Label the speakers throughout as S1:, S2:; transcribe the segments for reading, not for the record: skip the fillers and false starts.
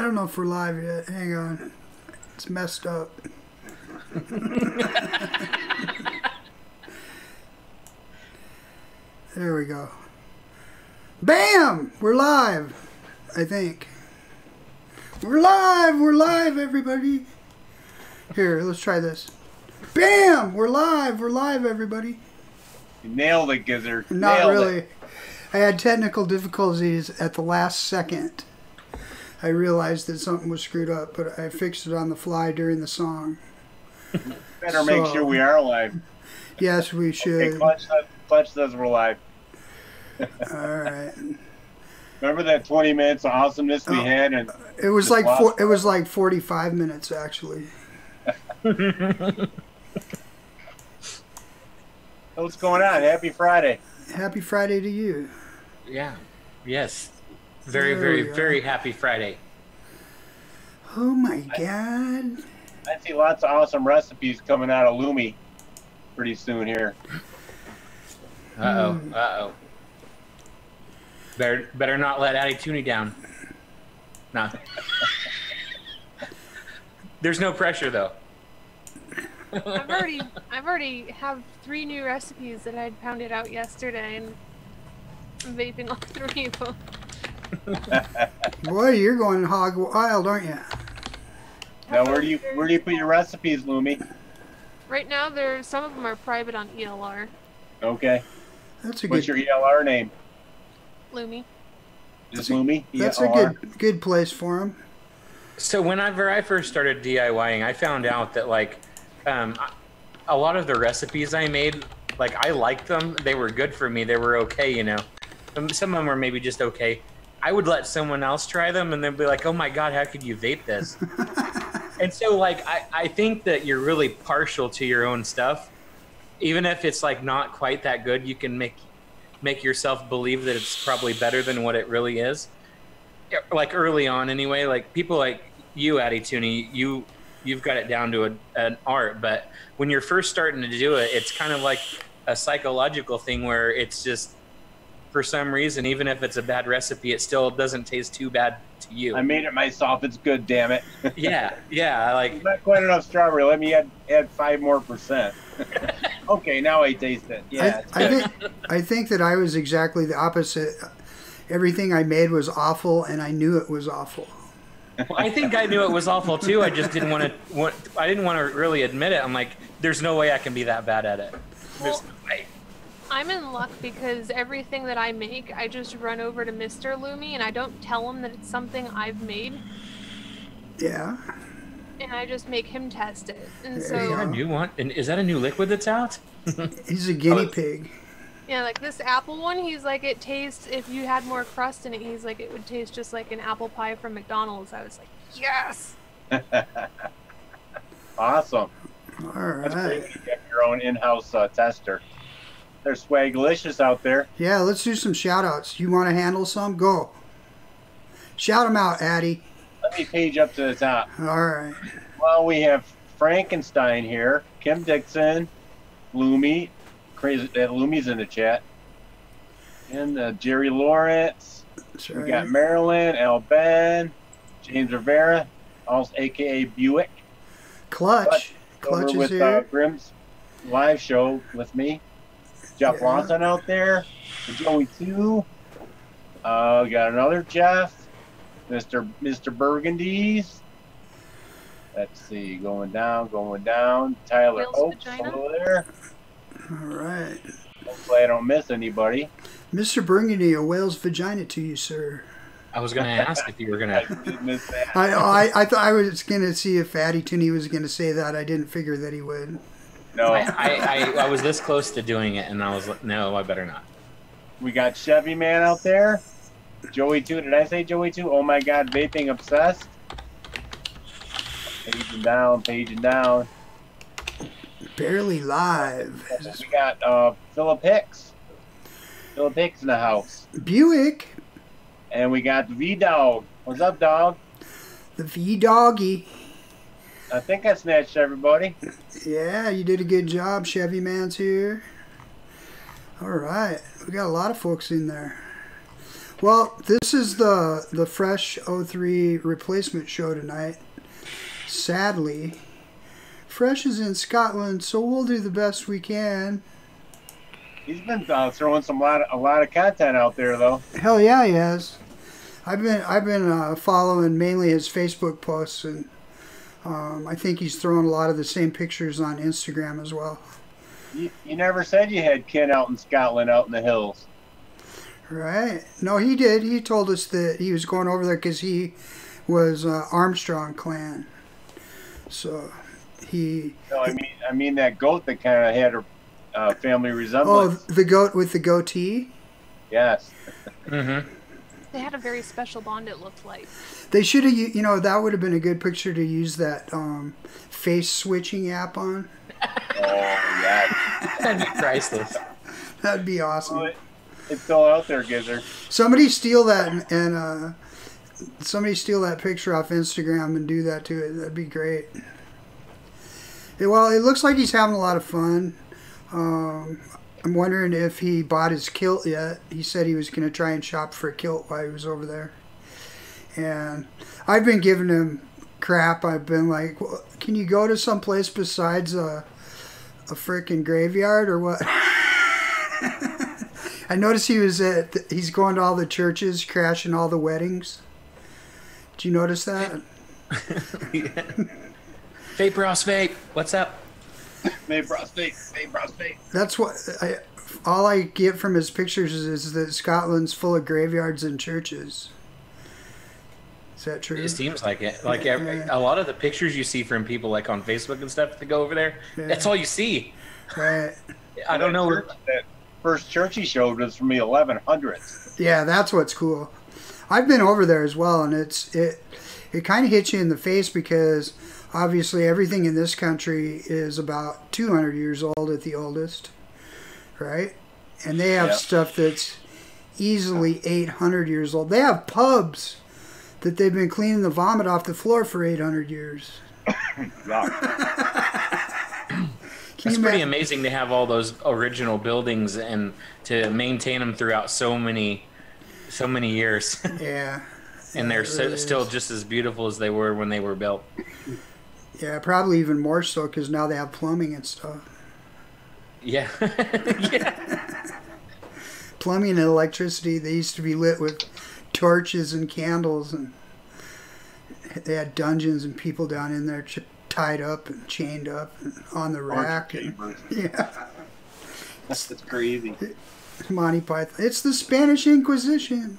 S1: don't know if we're live yet. Hang on. It's messed up. There we go. Bam! We're live, I think. We're live, everybody. Here, let's try this. Bam! We're live, everybody.
S2: You nailed it, Gizzard.
S1: Not really. I had technical difficulties at the last second. I realized that something was screwed up, but I fixed it on the fly during the song.
S2: Better make sure we are live.
S1: Yes, we should.
S2: Okay, Clutch says we're live.
S1: All right.
S2: Remember that 20 minutes of awasomeness we had? And
S1: it was like it was like 45 minutes actually.
S2: What's going on? Happy Friday.
S1: Happy Friday to you.
S3: Yeah. Yes. Very happy Friday.
S1: Oh my God.
S2: I see lots of awesome recipes coming out of Lumi pretty soon here.
S3: Uh-oh. Better not let Addie Tooney down. No. There's no pressure though.
S4: I've already have 3 new recipes that I'd pounded out yesterday, and I'm vaping all 3 of them.
S1: Boy, you're going hog wild, aren't you?
S2: Now, where do you put your recipes, Lumi?
S4: Right now, some of them are private on ELR.
S2: Okay.
S1: That's a
S2: What's your ELR name?
S4: Lumi.
S2: Just Lumi?
S1: That's
S2: ELR?
S1: a good place for them.
S3: So whenever I first started DIYing, I found out that like a lot of the recipes I made, like I liked them. They were good for me. They were okay, you know. Some of them were maybe just okay. I would let someone else try them and they'd be like, oh my God, how could you vape this? And so like, I think that you're really partial to your own stuff. Even if it's like not quite that good, you can make yourself believe that it's probably better than what it really is. Like early on anyway, like people like you, Addie Tooney, you've got it down to an art, but when you're first starting to do it, it's kind of like a psychological thing where it's just, for some reason, even if it's a bad recipe, it still doesn't taste too bad to you.
S2: I made it myself. It's good, damn it.
S3: Yeah. Like
S2: not quite enough strawberry. Let me add 5% more. Okay, now I taste it. Yeah.
S1: I think that I was exactly the opposite. Everything I made was awful, and I knew it was awful.
S3: I think I knew it was awful too. I just didn't want to. I didn't want to really admit it. I'm like, there's no way I can be that bad at it. There's no way.
S4: I'm in luck because everything that I make, I just run over to Mr. Lumi and I don't tell him that it's something I've made.
S1: Yeah.
S4: And I just make him test it. And
S1: There
S4: so
S1: you go.
S3: A new one? And is that a new liquid that's out?
S1: He's a guinea pig.
S4: yeah, like this apple one, he's like, it tastes, if you had more crust in it, he's like, it would taste just like an apple pie from McDonald's. I was like, yes!
S2: Awesome.
S1: All
S2: That's great
S1: right.
S2: when you get your own in-house tester. There's Swaglicious out there.
S1: Yeah, let's do some shout-outs. You want to handle some? Go. Shout them out, Addie.
S2: Let me page up to the top.
S1: All right.
S2: Well, we have Frankenstein here, Kim Dixon, Lumi, crazy that Lumi's in the chat, and Jerry Lawrence.
S1: That's
S2: We
S1: right.
S2: got Marilyn, Al Ben, James Rivera, also AKA Buick.
S1: Clutch
S2: Over
S1: is
S2: with
S1: here.
S2: Grim's live show with me. Jeff
S1: Yeah.
S2: Lawson out there, Joey too. We got another Jeff, Mr. Burgundy's. Let's see, going down. Tyler
S4: Will's
S2: Oaks
S4: vagina.
S2: over there.
S1: All right.
S2: Hopefully I don't miss anybody.
S1: Mr. Burgundy, a whale's vagina to you, sir.
S3: I was going to ask if you were going
S2: I
S3: to.
S2: did miss that.
S1: I thought I was going to see if Addie Tooney was going to say that. I didn't figure that he would.
S2: No,
S3: I was this close to doing it, and I was like, no, I better not.
S2: we got Chevy Man out there. Joey too. Did I say Joey too? Oh my God, vaping obsessed. Paging down.
S1: Barely live.
S2: We got Philip Hicks. Philip Hicks in the house.
S1: Buick,
S2: And we got the V-Dog. What's up, dog?
S1: the V-Doggy.
S2: I think I snatched everybody.
S1: Yeah, you did a good job. Chevy Man's here. All right. We got a lot of folks in there. Well, this is the Fresh 03 replacement show tonight. Sadly, Fresh is in Scotland, so we'll do the best we can.
S2: He's been throwing a lot of content out there, though.
S1: Hell yeah, he has. I've been following mainly his Facebook posts, and I think he's throwing a lot of the same pictures on Instagram as well.
S2: You never said you had kin out in Scotland, out in the hills.
S1: Right. No, he did. He told us that he was going over there because he was Armstrong clan. So he...
S2: No, I mean that goat that kind of had a family resemblance.
S1: Oh, the goat with the goatee?
S2: Yes.
S3: Mm-hmm.
S4: They had a very special bond, it looked like.
S1: They should have, that would have been a good picture to use that face switching app on.
S2: Oh, yeah.
S3: That'd be priceless.
S1: That'd be awesome.
S2: Oh, it's still out there, Gizzard.
S1: Somebody steal that and somebody steal that picture off Instagram and do that to it. That'd be great. Well, it looks like he's having a lot of fun. I'm wondering if he bought his kilt yet. He said he was going to try and shop for a kilt while he was over there. And I've been giving him crap. I've been like, well, can you go to some place besides a frickin' graveyard or what? I noticed he's going to all the churches, crashing all the weddings. Did you notice that?
S3: Vape Ross Vape, what's up?
S2: Vape Ross Vape.
S1: That's what all I get from his pictures is that Scotland's full of graveyards and churches. Is that true?
S3: It seems like it. Like a lot of the pictures you see from people like on Facebook and stuff that go over there, that's all you see.
S1: Right.
S3: I don't know.
S2: That first church he showed was from the 1100s.
S1: Yeah, that's what's cool. I've been over there as well, and it kind of hits you in the face because obviously everything in this country is about 200 years old at the oldest, right? And they have stuff that's easily 800 years old. They have pubs that they've been cleaning the vomit off the floor for 800 years.
S3: It's pretty amazing to have all those original buildings and to maintain them throughout so many years.
S1: Yeah.
S3: And they're still just as beautiful as they were when they were built.
S1: Yeah, probably even more so because now they have plumbing and stuff.
S3: Yeah. Yeah.
S1: Plumbing and electricity, they used to be lit with torches and candles, and they had dungeons and people down in there tied up and chained up and on the rack. And, yeah.
S2: That's crazy.
S1: Monty Python. It's the Spanish Inquisition.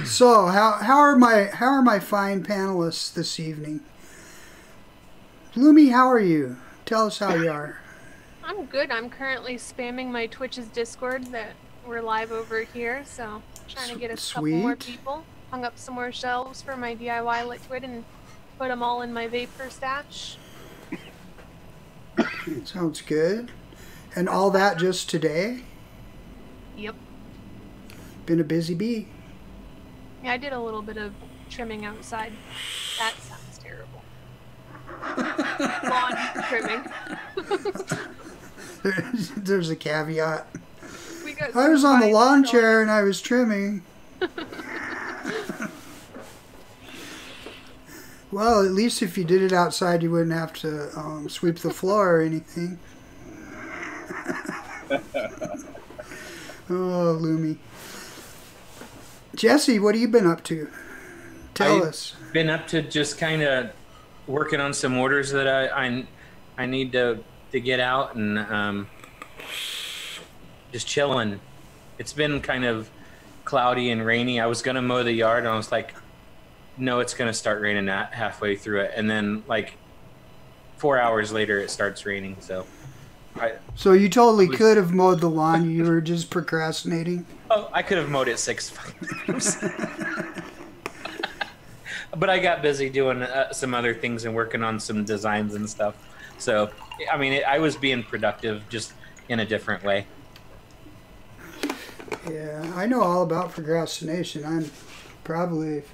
S1: So, how are my fine panelists this evening? Lumi, how are you? Tell us how you are.
S4: I'm good. I'm currently spamming my Twitch's Discord that we're live over here, so trying to get a couple more people. Hung up some more shelves for my DIY liquid and put them all in my vapor stash.
S1: Sounds good. And all that just today?
S4: Yep.
S1: Been a busy bee.
S4: Yeah, I did a little bit of trimming outside. That sounds terrible. Lawn trimming.
S1: There's a caveat.
S4: I
S1: was on the lawn chair and I was trimming. Well, at least if you did it outside, you wouldn't have to sweep the floor or anything. Oh, Lumi. Jesse, what have you been up to? Tell us.
S3: Been up to just kind of working on some orders that I need to get out and just chilling. It's been kind of cloudy and rainy. I was gonna mow the yard and I was like, no, it's gonna start raining halfway through it, and then like 4 hours later it starts raining. So
S1: you totally could have mowed the lawn. You were just procrastinating.
S3: Oh, I could have mowed it 6 times. But I got busy doing some other things and working on some designs and stuff. So, I mean, I was being productive just in a different way.
S1: Yeah, I know all about procrastination. I'm probably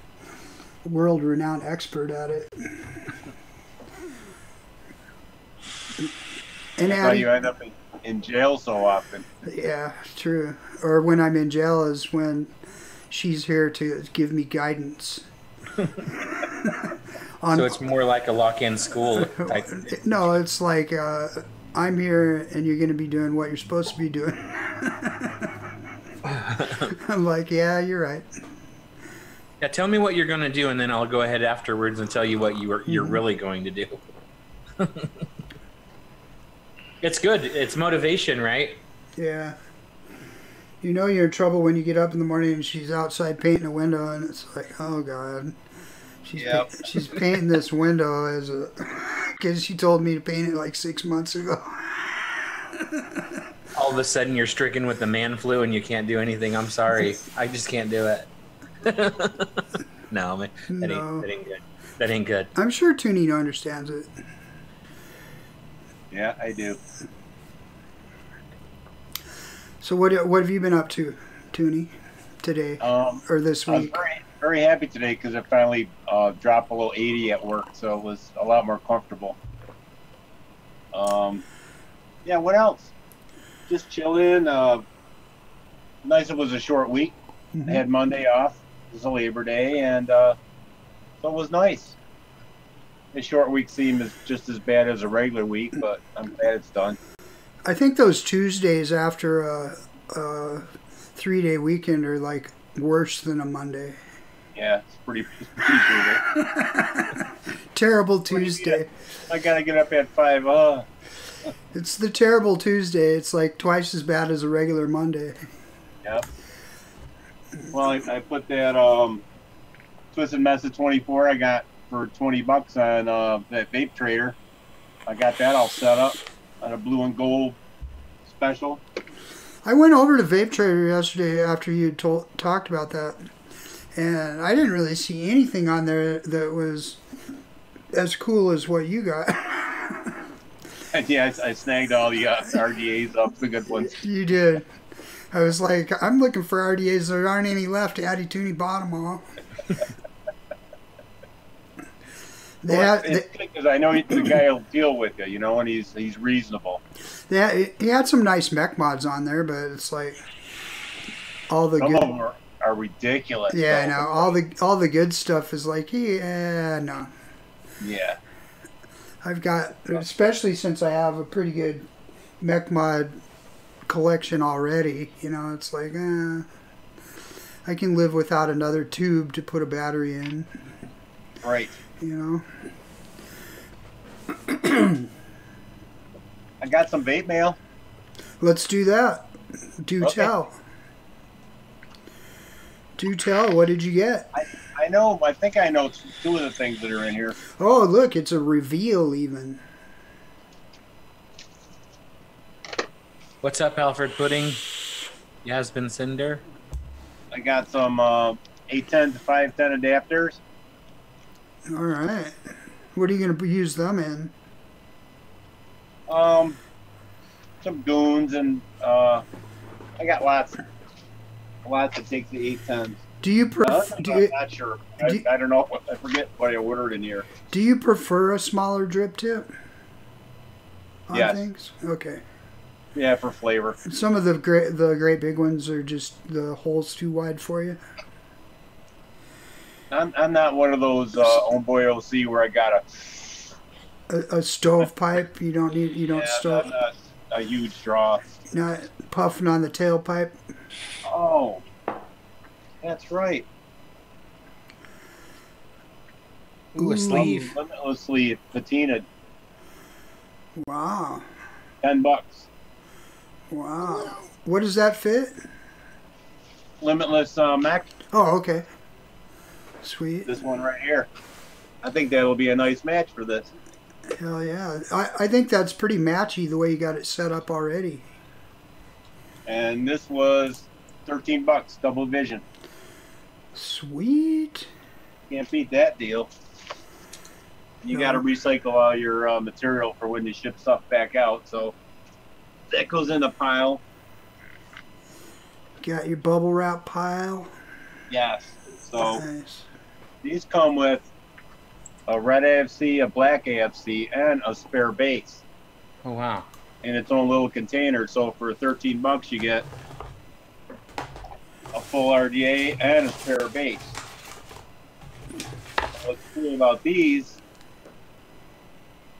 S1: a world-renowned expert at it.
S2: And how you end up in jail so often.
S1: Yeah, true. Or when I'm in jail is when she's here to give me guidance.
S3: So it's more like a lock-in school type.
S1: No, it's like I'm here and you're going to be doing what you're supposed to be doing. I'm like, yeah, you're right.
S3: Yeah, tell me what you're going to do, and then I'll go ahead afterwards and tell you what you're really going to do. It's good. It's motivation, right?
S1: Yeah. You know you're in trouble when you get up in the morning and she's outside painting a window, and it's like, oh, God. She's painting this window as a... Because she told me to paint it like 6 months ago.
S3: All of a sudden you're stricken with the man flu and you can't do anything. I'm sorry. I just can't do it. No, man. That ain't good. That ain't good.
S1: I'm sure Toonie understands it.
S2: Yeah, I do.
S1: So what have you been up to, Toonie, today or this week?
S2: I was very happy today because I finally dropped below 80 at work, so it was a lot more comfortable. Yeah, what else? Just chilling. Nice it was a short week. I had Monday off. It was a Labor Day, and so it was nice. The short week seemed just as bad as a regular week, but I'm glad it's done.
S1: I think those Tuesdays after a 3-day weekend are like worse than a Monday.
S2: Yeah, it's pretty brutal.
S1: Terrible Tuesday.
S2: I gotta get up at 5.
S1: It's the terrible Tuesday. It's like twice as bad as a regular Monday.
S2: Yep. Well, I put that Twisted Method 24 I got for $20 on that Vape Trader. I got that all set up on a blue and gold special.
S1: I went over to Vape Trader yesterday after you talked about that, and I didn't really see anything on there that was as cool as what you got.
S2: Yeah, I snagged all the RDAs up, the good ones.
S1: You did. I was like, I'm looking for RDAs. There aren't any left. Addy Toonie bought them all.
S2: It's good because I know the guy will deal with you, you know, and he's reasonable.
S1: Yeah, he had some nice mech mods on there, but it's like all the
S2: some
S1: good
S2: of them are ridiculous.
S1: Yeah, I know. All the good stuff is like, yeah, no.
S2: Yeah.
S1: I've got, especially since I have a pretty good mech mod collection already, you know, it's like, I can live without another tube to put a battery in.
S2: Right.
S1: You
S2: know. I got some vape mail.
S1: Let's do that. Do tell. Do tell. What did you get?
S2: I know. I think I know 2 of the things that are in here.
S1: Oh, look. It's a reveal even.
S3: What's up, Alfred Pudding? Yasmin Cinder.
S2: I got some 810 to 510 adapters.
S1: All right. What are you going to use them in?
S2: Some goons, and I got lots that take the 810s.
S1: Do you
S2: I'm not sure. I don't know. I forget what I ordered in here.
S1: Do you prefer a smaller drip tip?
S2: Yes.
S1: Things? Okay.
S2: Yeah, for flavor.
S1: Some of the great big ones are just the holes too wide for you.
S2: I'm not one of those Homeboy OC where I got
S1: a stovepipe. You don't stove.
S2: Not a huge straw.
S1: Not puffing on the tailpipe.
S2: Oh, that's right.
S3: Ooh, a sleeve.
S2: Limitless sleeve, patinaed.
S1: Wow.
S2: $10.
S1: Wow. What does that fit?
S2: Limitless Mac.
S1: Oh, okay. Sweet.
S2: This one right here. I think that'll be a nice match for this.
S1: Hell yeah. I think that's pretty matchy the way you got it set up already.
S2: And this was $13, double vision.
S1: Sweet.
S2: Can't beat that deal. You got to recycle all your material for when you ship stuff back out. So that goes in the pile.
S1: Got your bubble wrap pile.
S2: Yes. So
S1: nice.
S2: These come with a red AFC, a black AFC, and a spare base.
S3: Oh, wow.
S2: in its own little container. So for 13 bucks, you get a full RDA and a spare base. What's cool about these,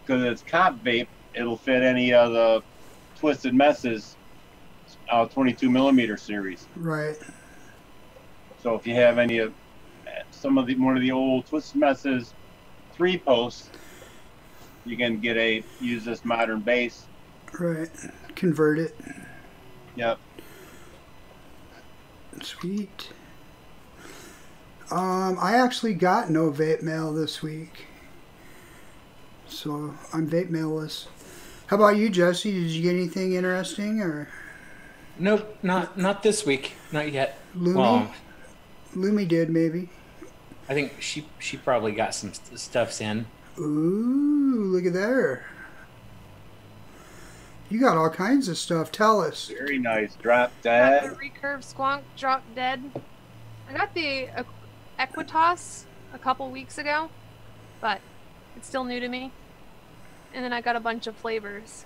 S2: because it's cop vape, it'll fit any of the Twisted Messes 22 millimeter series.
S1: Right.
S2: So if you have any of one of the old Twisted Messes 3-posts, you can use this modern base.
S1: Right. Convert it.
S2: Yep.
S1: Sweet. I actually got no vape mail this week, so I'm vape mailless. How about you, Jesse? Did you get anything interesting or?
S3: Nope, not this week, not yet.
S1: Lumi?
S3: Well,
S1: Lumi did maybe.
S3: I think she probably got some stuffs in.
S1: Ooh, look at there. You got all kinds of stuff. Tell us.
S2: Very nice. Drop
S4: Got the
S2: dead.
S4: recurve squonk drop dead. I got the Equitas a couple weeks ago, but it's still new to me. And then I got a bunch of flavors.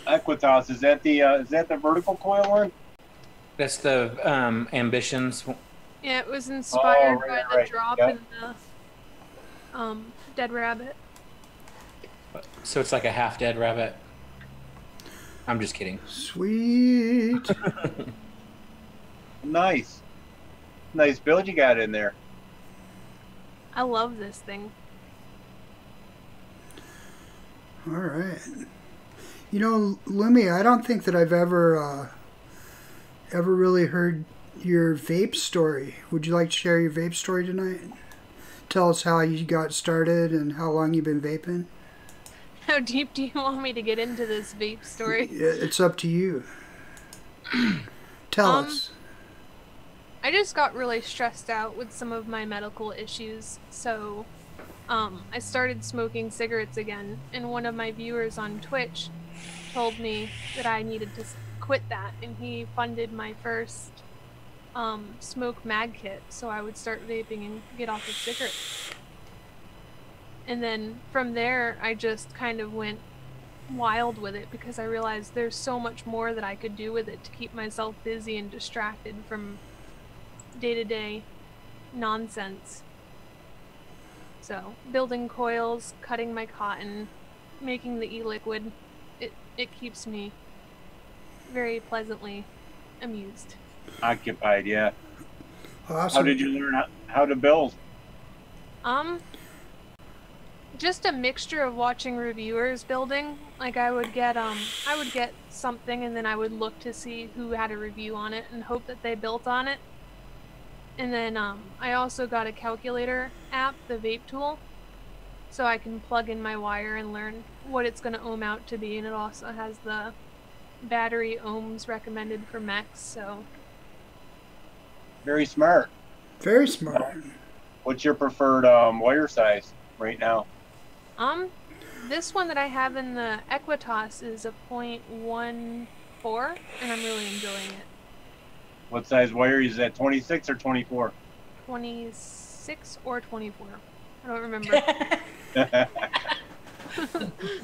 S2: Equitas, is that the vertical coil one?
S3: That's the Ambitions.
S4: Yeah, it was inspired by the
S2: right.
S4: drop
S2: Yep.
S4: in the Dead Rabbit.
S3: So it's like a half dead rabbit. I'm just kidding.
S1: Sweet.
S2: Nice build you got in there.
S4: I love this thing.
S1: All right. You know, Lumi, I don't think that I've ever really heard your vape story. Would you like to share your vape story tonight? Tell us how you got started and how long you've been vaping.
S4: How deep do you want me to get into this vape story?
S1: It's up to you. Tell us.
S4: I just got really stressed out with some of my medical issues, so I started smoking cigarettes again, and one of my viewers on Twitch told me that I needed to quit that, and he funded my first smoke mag kit so I would start vaping and get off of cigarettes. And then from there, I just kind of went wild with it because I realized there's so much more that I could do with it to keep myself busy and distracted from day-to-day nonsense. So, building coils, cutting my cotton, making the e-liquid, it keeps me very pleasantly amused.
S2: Occupied, yeah.
S1: Awesome.
S2: How did you learn how to build?
S4: Just a mixture of watching reviewers building. Like I would get something and then I would look to see who had a review on it and hope that they built on it. And then I also got a calculator app, the Vape tool, so I can plug in my wire and learn what it's going to ohm out to be, and it also has the battery ohms recommended for mechs, so...
S2: Very smart.
S1: Very smart.
S2: What's your preferred wire size right now?
S4: This one that I have in the Equitas is a 0.14, and I'm really enjoying it.
S2: What size wire is that? 26 or 24?
S4: 26 or 24. I don't remember.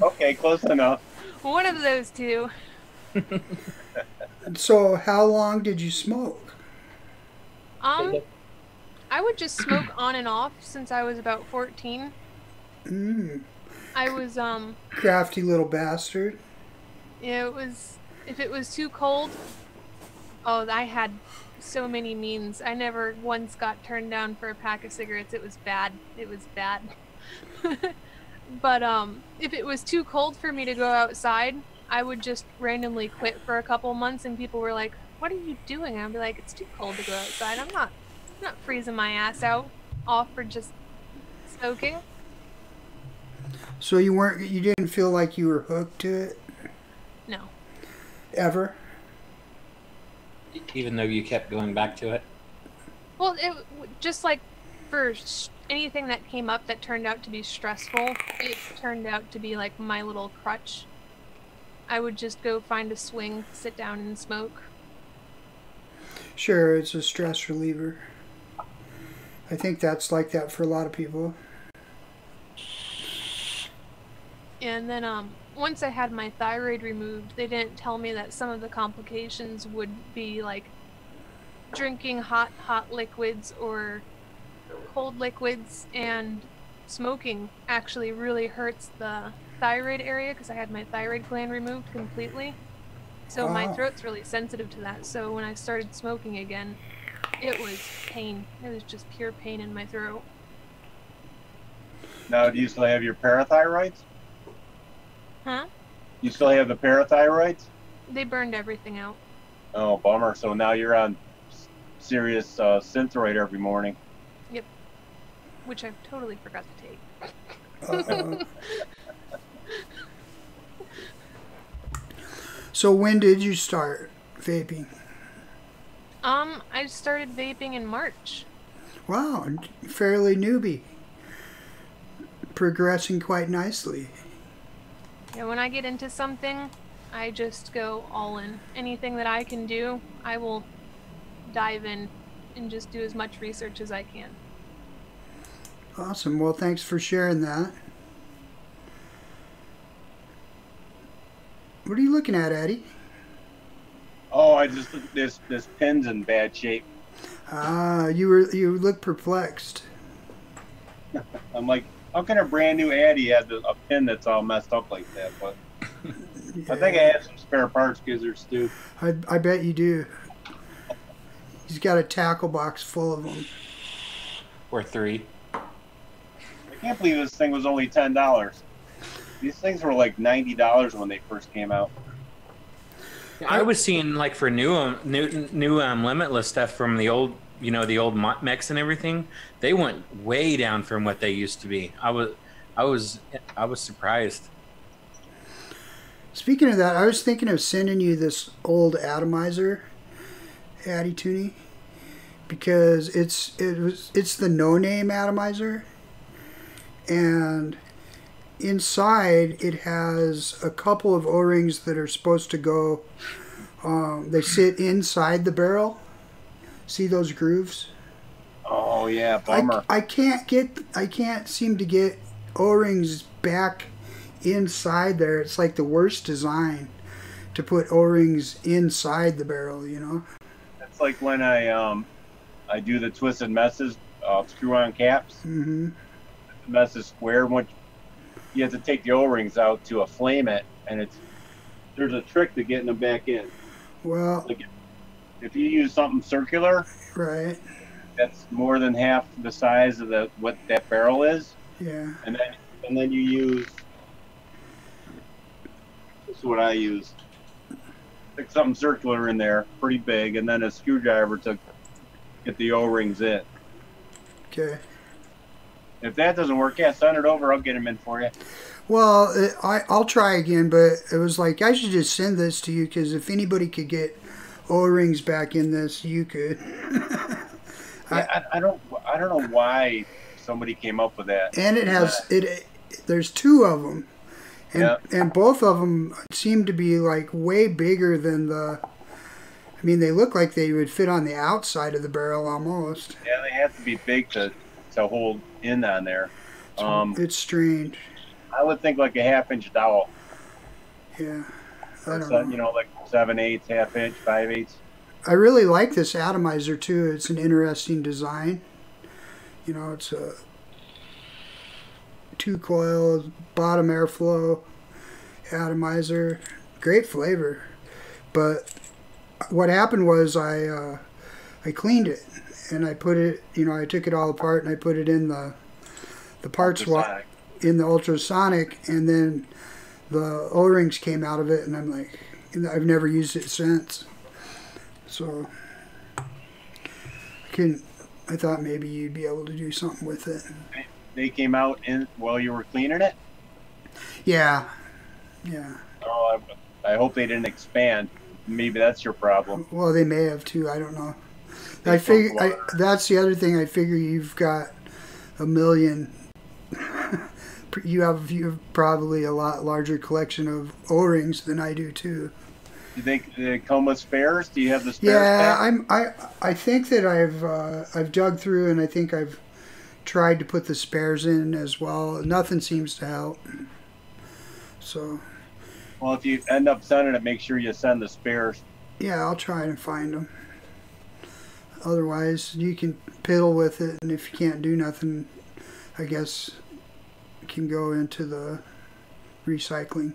S2: Okay, close enough.
S4: One of those two.
S1: So, how long did you smoke?
S4: I would just smoke on and off since I was about 14. I was,
S1: Crafty little bastard.
S4: Yeah, if it was too cold, oh, I had so many means. I never once got turned down for a pack of cigarettes. It was bad. It was bad. But, if it was too cold for me to go outside, I would just randomly quit for a couple months, and people were like, "What are you doing?" I'd be like, "It's too cold to go outside. I'm not freezing my ass off for just soaking."
S1: So you didn't feel like you were hooked to it?
S4: No.
S1: Ever?
S3: Even though you kept going back to it?
S4: Well, just like for anything that came up that turned out to be stressful, it turned out to be like my little crutch. I would just go find a swing, sit down and smoke.
S1: Sure, it's a stress reliever. I think that's like that for a lot of people.
S4: And then once I had my thyroid removed, they didn't tell me that some of the complications would be like drinking hot liquids or cold liquids, and smoking actually really hurts the thyroid area because I had my thyroid gland removed completely. So my throat's really sensitive to that. So when I started smoking again, it was pain. It was just pure pain in my throat.
S2: Now, do you still have your parathyroids?
S4: Huh?
S2: You still have the parathyroids?
S4: They burned everything out.
S2: Oh, bummer. So now you're on serious Synthroid every morning.
S4: Yep. Which I totally forgot to take.
S1: So when did you start vaping?
S4: I started vaping in March.
S1: Wow, fairly newbie. Progressing quite nicely.
S4: Yeah, when I get into something, I just go all in. Anything that I can do, I will dive in and just do as much research as I can.
S1: Awesome. Well, thanks for sharing that. What are you looking at, Eddie?
S2: Oh, I just this pin's in bad shape.
S1: Ah, you look perplexed.
S2: I'm like, how can a brand new Addy have a pin that's all messed up like that? But
S1: Yeah.
S2: I think I have some spare parts, Gizzard, Stu.
S1: I bet you do. He's got a tackle box full of them.
S3: Or 3.
S2: I can't believe this thing was only $10. These things were like $90 when they first came out.
S3: I was seeing like for new limitless stuff from the old, the old mechs and everything. They went way down from what they used to be. I was surprised.
S1: Speaking of that, I was thinking of sending you this old atomizer, Addy Tooney, because it's the no name atomizer, and inside it has a couple of O-rings that are supposed to go. They sit inside the barrel. See those grooves?
S2: Oh yeah, bummer.
S1: I can't seem to get O-rings back inside there. It's like the worst design to put O-rings inside the barrel,
S2: It's like when I do the twisted messes, screw-on caps.
S1: Mm-hmm.
S2: The mess is square. Once you have to take the O-rings out to flame it, and there's a trick to getting them back in.
S1: Well,
S2: Like if you use something circular,
S1: right.
S2: that's more than half the size of what that barrel is,
S1: Yeah.
S2: and then you use. This is what I use. Stick something circular in there, pretty big, and then a screwdriver to get the O-rings in.
S1: Okay.
S2: If that doesn't work, yeah, send it over. I'll get them in for you.
S1: Well, I'll try again, but it was like I should just send this to you because if anybody could get O-rings back in this, you could.
S2: Yeah, I don't know why somebody came up with that.
S1: And it has there's 2 of them, and both of them seem to be like way bigger than the. I mean, they look like they would fit on the outside of the barrel almost.
S2: Yeah, they have to be big to hold in on there.
S1: It's strange.
S2: I would think like a 1/2-inch dowel.
S1: Yeah, I don't know.
S2: Like 7/8, 1/2 inch, 5/8.
S1: I really like this atomizer too. It's an interesting design. It's a 2 coil bottom airflow atomizer. Great flavor. But what happened was I cleaned it and I put it. I took it all apart and I put it in the parts in the ultrasonic, and then the O-rings came out of it, and I'm like, I've never used it since. So I thought maybe you'd be able to do something with it.
S2: They came out while you were cleaning it?
S1: Yeah.
S2: Oh, I hope they didn't expand. Maybe that's your problem.
S1: Well, they may have too. I don't know. I figure that's the other thing. I figure you've got a million. You have probably a lot larger collection of O-rings than I do too.
S2: Do they come with spares? Do you have the spares?
S1: Yeah, I think that I've dug through and I think I've tried to put the spares in as well. Nothing seems to help. So.
S2: Well, if you end up sending it, make sure you send the spares.
S1: Yeah, I'll try and find them. Otherwise, you can piddle with it, and if you can't do nothing, I guess it can go into the recycling.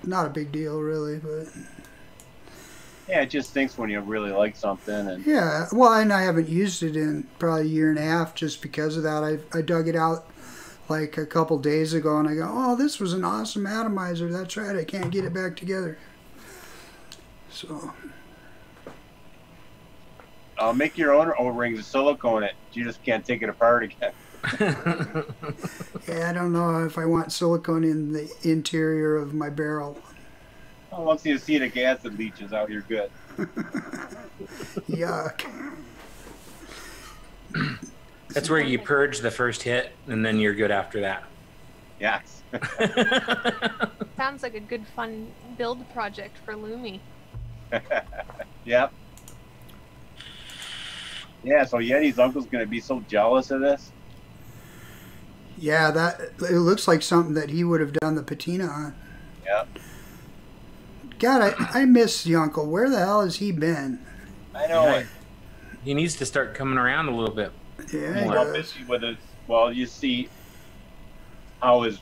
S1: Not a big deal, really, but...
S2: Yeah, it just stinks when you really like something. And
S1: yeah, well, and I haven't used it in probably a year and a half just because of that. I dug it out like a couple days ago, and I go, oh, this was an awesome atomizer. That's right, I can't get it back together. So...
S2: make your own O-rings and silicone it. You just can't take it apart again.
S1: Yeah, I don't know if I want silicone in the interior of my barrel.
S2: Well, once the acetic acid leaches out, you're good.
S1: Yuck.
S3: That's where you purge the first hit, and then you're good after that.
S2: Yes.
S4: Sounds like a good fun build project for Lumi.
S2: Yep. Yeah, so Yeti's uncle's going to be so jealous of this.
S1: Yeah, it looks like something that he would have done the patina on.
S2: Yep.
S1: God, I miss the uncle. Where the hell has he been?
S2: I know it.
S3: He needs to start coming around a little bit.
S1: Yeah,
S2: He's all busy with his, well, you see how his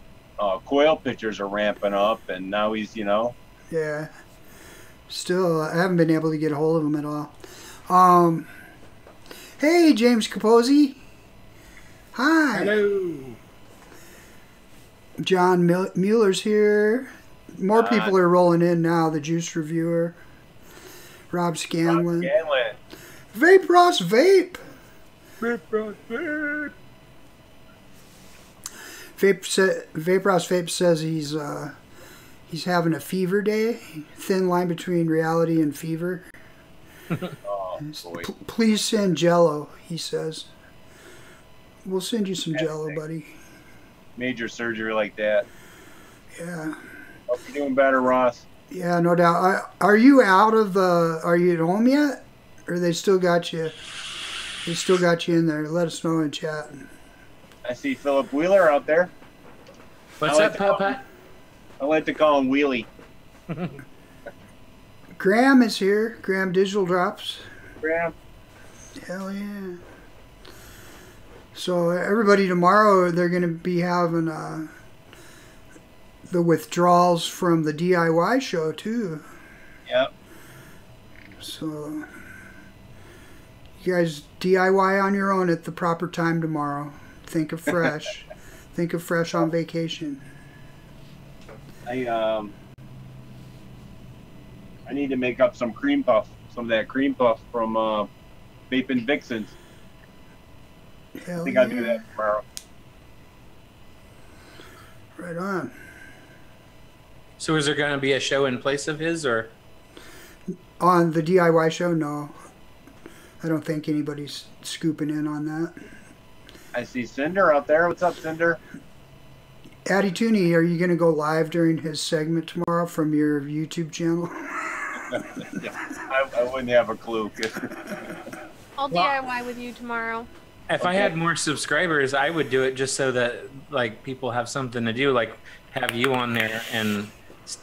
S2: coil pictures are ramping up, and now he's, you know.
S1: Yeah. Still, I haven't been able to get a hold of him at all. Hey, James Capozzi. Hi.
S3: Hello.
S1: John Mueller's here. More people are rolling in now. The Juice Reviewer. Rob Scanlon. Vape Ross Vape.
S3: Vape Ross Vape.
S1: Vape Ross Vape says he's having a fever day. Thin line between reality and fever.
S2: Oh, boy.
S1: Please send Jello, he says. We'll send you some Jello, buddy.
S2: Major surgery like that.
S1: Yeah.
S2: Hope you're doing better, Ross.
S1: Yeah, no doubt. Are you are you at home yet? Or they still got you? They still got you in there. Let us know in chat.
S2: I see Philip Wheeler out there.
S3: What's up, Papa?
S2: I like to call him Wheelie.
S1: Graham is here. Graham Digital Drops.
S2: Graham.
S1: Hell yeah. So everybody tomorrow, they're going to be having the withdrawals from the DIY show too.
S2: Yep.
S1: So you guys DIY on your own at the proper time tomorrow. Think of fresh. Think of fresh on vacation.
S2: I need to make up some cream puff, some of that cream puff from Vaping Vixens.
S1: Hell
S2: I think
S1: yeah.
S2: I'll do that tomorrow.
S1: Right on.
S3: So is there going to be a show in place of his, or?
S1: On the DIY show, no. I don't think anybody's scooping in on that.
S2: I see Cinder out there. What's up, Cinder?
S1: Addy Tooney, are you going to go live during his segment tomorrow from your YouTube channel?
S2: I wouldn't have a clue.
S4: I'll DIY with you tomorrow.
S3: If I had more subscribers, I would do it just so that like people have something to do, like have you on there and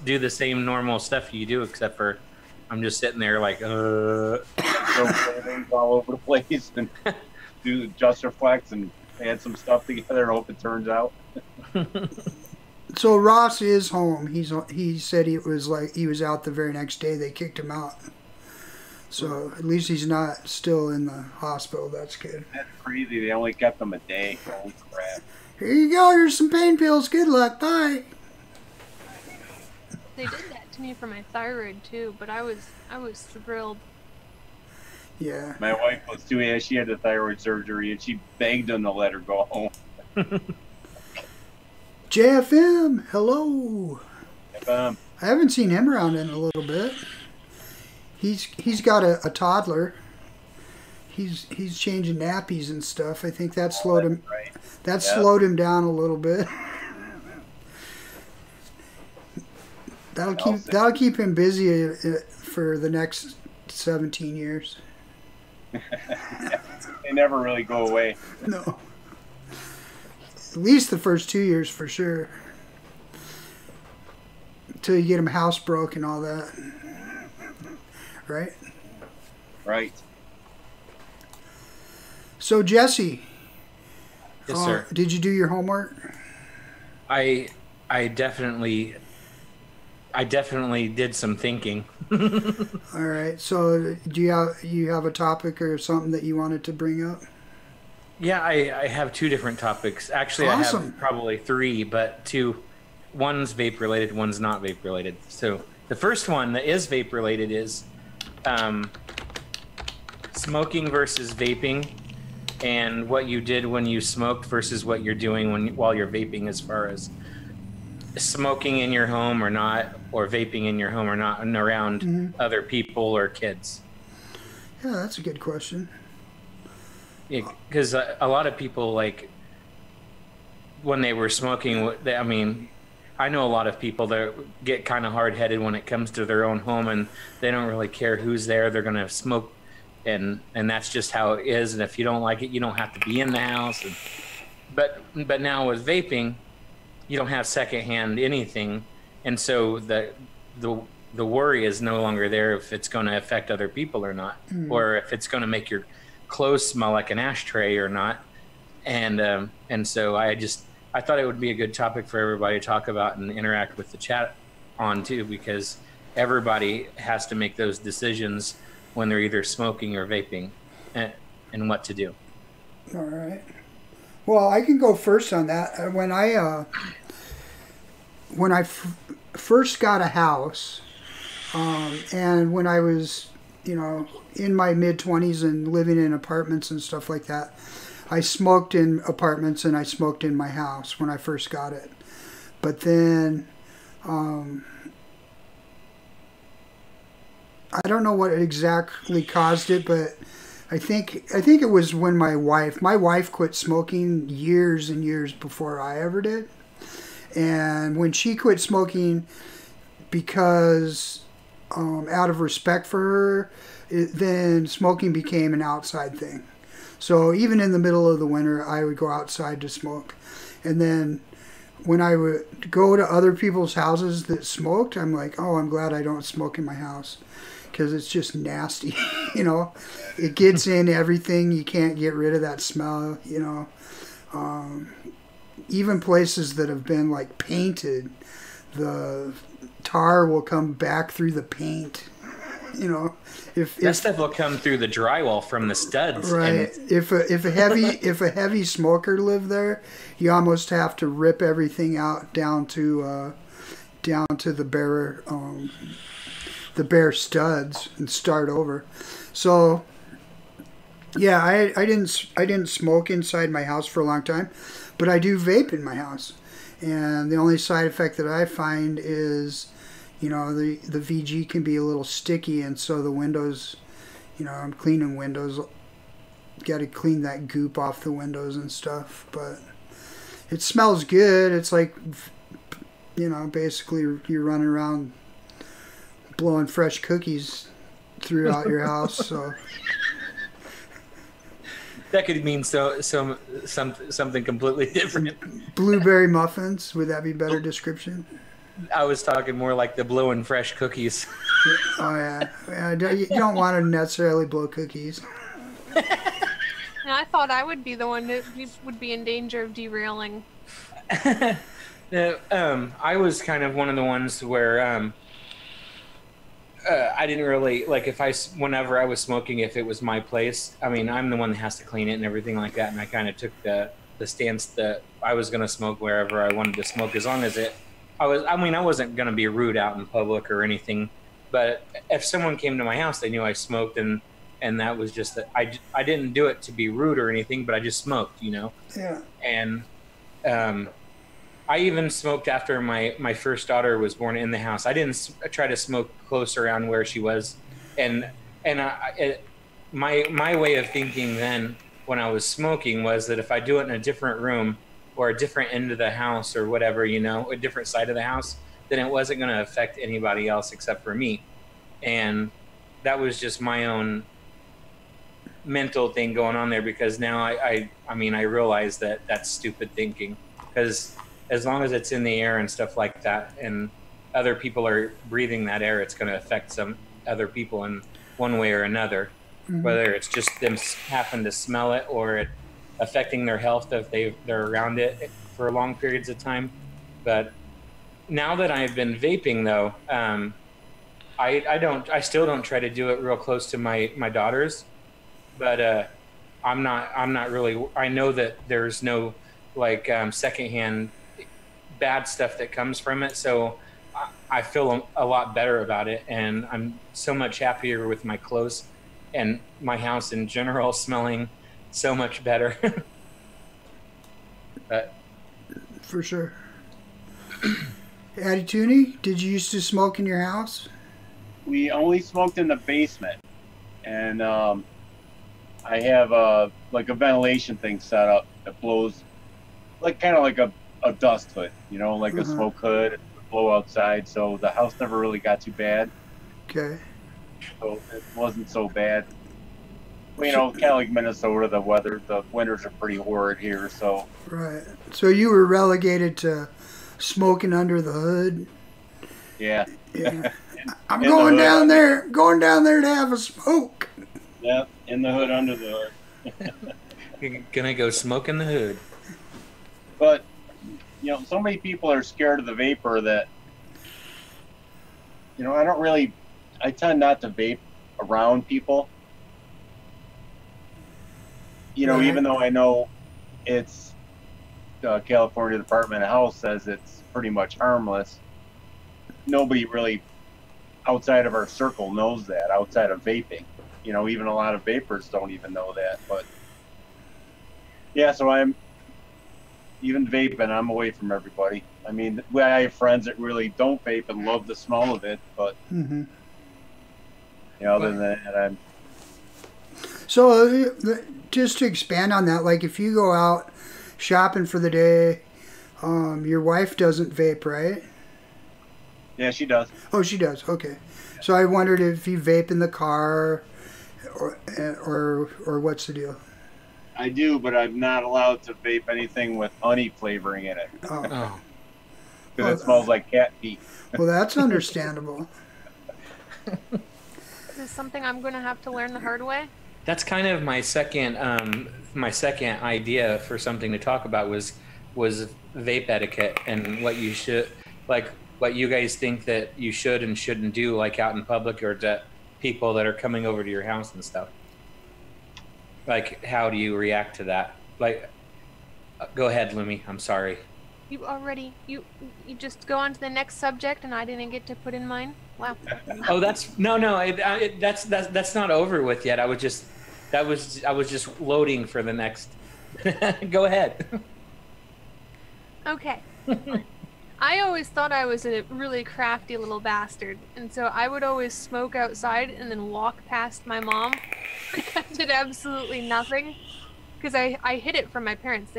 S3: do the same normal stuff you do, except for I'm just sitting there like
S2: Throw things all over the place and do adjuster flex and add some stuff together and hope it turns out.
S1: So Ross is home. He said he was out the very next day. They kicked him out. So at least he's not still in the hospital. That's good.
S2: That's crazy. They only kept him a day. Holy crap.
S1: Here you go. Here's some pain pills. Good luck. Bye.
S4: They did that to me for my thyroid too, but I was thrilled.
S1: Yeah.
S2: My wife was too. Yeah, she had the thyroid surgery and she begged them to let her go home.
S1: JFM, hello.
S2: FM.
S1: I haven't seen him around in a little bit. He's got a toddler. He's changing nappies and stuff. I think that slowed him.
S2: Right.
S1: That slowed him down a little bit. That'll keep him busy for the next 17 years.
S2: They never really go away.
S1: No. at least the first 2 years for sure. Until you get them housebroke and all that. Right?
S2: Right.
S1: So, Jesse.
S3: Yes, sir.
S1: Did you do your homework?
S3: I definitely did some thinking.
S1: All right. So, do you have a topic or something that you wanted to bring up?
S3: Yeah, I have 2 different topics. Actually,
S1: Awesome.
S3: I have probably 3, but 2. One's vape related, one's not vape related. So the first one that is vape related is smoking versus vaping, and what you did when you smoked versus what you're doing while you're vaping, as far as smoking in your home or not, or vaping in your home or not, and around other people or kids.
S1: Yeah, that's a good question.
S3: Because a lot of people, like, when they were smoking, I know a lot of people that get kind of hard-headed when it comes to their own home, and they don't really care who's there. They're going to smoke, and that's just how it is. And if you don't like it, you don't have to be in the house. But now with vaping, you don't have secondhand anything, and so the worry is no longer there if it's going to affect other people or not, or if it's going to make your clothes smell like an ashtray or not. And so I thought it would be a good topic for everybody to talk about and interact with the chat on too, because everybody has to make those decisions when they're either smoking or vaping, and what to do.
S1: All right. Well, I can go first on that. When I first got a house, and when I was, in my mid-20s and living in apartments and stuff like that, I smoked in apartments and I smoked in my house when I first got it. But then, I don't know what exactly caused it, but I think it was when my wife quit smoking years and years before I ever did. And when she quit smoking, because out of respect for her, then smoking became an outside thing. So even in the middle of the winter, I would go outside to smoke. And then when I would go to other people's houses that smoked, I'm like, oh, I'm glad I don't smoke in my house, because it's just nasty. It gets in everything. You can't get rid of that smell. Even places that have been like painted, the tar will come back through the paint. If
S3: that stuff will come through the drywall from the studs.
S1: Right. If a heavy smoker lived there, you almost have to rip everything out down to the bare studs and start over. So yeah, I didn't smoke inside my house for a long time, but I do vape in my house, and the only side effect that I find is, the VG can be a little sticky, and so the windows, I'm cleaning windows, got to clean that goop off the windows and stuff, but it smells good. It's like, basically you're running around blowing fresh cookies throughout your house, so.
S3: That could mean something completely different.
S1: Blueberry muffins, would that be a better description?
S3: I was talking more like the blowing fresh cookies.
S1: Oh yeah, you don't want to necessarily blow cookies.
S4: And I thought I would be the one that would be in danger of derailing.
S3: I was kind of one of the ones where I didn't really like whenever I was smoking, if it was my place. I mean, I'm the one that has to clean it and everything like that, and I kind of took the stance that I was going to smoke wherever I wanted to smoke, as long as I wasn't going to be rude out in public or anything, but if someone came to my house, they knew I smoked, and that was just that I didn't do it to be rude or anything, but I just smoked,
S1: Yeah.
S3: And I even smoked after my first daughter was born in the house. I didn't try to smoke close around where she was, and my way of thinking then when I was smoking was that if I do it in a different room or a different end of the house or whatever, a different side of the house, then it wasn't going to affect anybody else except for me. And that was just my own mental thing going on there, because now I mean, I realize that that's stupid thinking, because as long as it's in the air and stuff like that, and other people are breathing that air, it's going to affect some other people in one way or another, whether it's just them happen to smell it or it affecting their health if they're around it for long periods of time. But now that I've been vaping, though, I still don't try to do it real close to my daughters, but I'm not really. I know that there's no like secondhand bad stuff that comes from it, so I feel a lot better about it, and I'm so much happier with my clothes and my house in general smelling so much better. But
S1: for sure. Addy Tooney, did you used to smoke in your house?
S2: We only smoked in the basement, and I have like a ventilation thing set up that blows, like kind of like a dust hood, you know, like a smoke hood, blow outside. So the house never really got too bad.
S1: Okay.
S2: So it wasn't so bad. Well, you know, kind of like Minnesota, the winters are pretty horrid here. So.
S1: Right. So you were relegated to smoking under the hood.
S2: Yeah.
S1: Yeah. I'm going down there to have a smoke.
S2: Yep, in the hood, under the hood.
S3: You're gonna go smoke in the hood.
S2: But, you know, so many people are scared of the vapor that, you know, I tend not to vape around people. You know, even though I know it's California Department of Health says it's pretty much harmless, nobody really outside of our circle knows that, outside of vaping. You know, even a lot of vapors don't even know that. But yeah, so I'm even vaping, I'm away from everybody. I mean, I have friends that really don't vape and love the smell of it, but you know, other than that, I'm.
S1: So just to expand on that, like if you go out shopping for the day, your wife doesn't vape, right?
S2: Yeah, she does.
S1: Oh, she does. Okay. So I wondered if you vape in the car, or what's the deal?
S2: I do, but I'm not allowed to vape anything with honey flavoring in it.
S1: Oh.
S2: Because it smells like cat pee.
S1: Well, that's understandable.
S4: Is this something I'm going to have to learn the hard way?
S3: That's kind of my second idea for something to talk about was vape etiquette and what you should, like what you guys think that you should and shouldn't do, like out in public or to people that are coming over to your house and stuff. Like, how do you react to that? Like, go ahead, Lumi. I'm sorry.
S4: You just go on to the next subject, and I didn't get to put in mine. Wow.
S3: Oh, that's not over with yet. I was just loading for the next. Go ahead.
S4: Okay. I always thought I was a really crafty little bastard, and so I would always smoke outside and then walk past my mom. I did absolutely nothing because I hid it from my parents.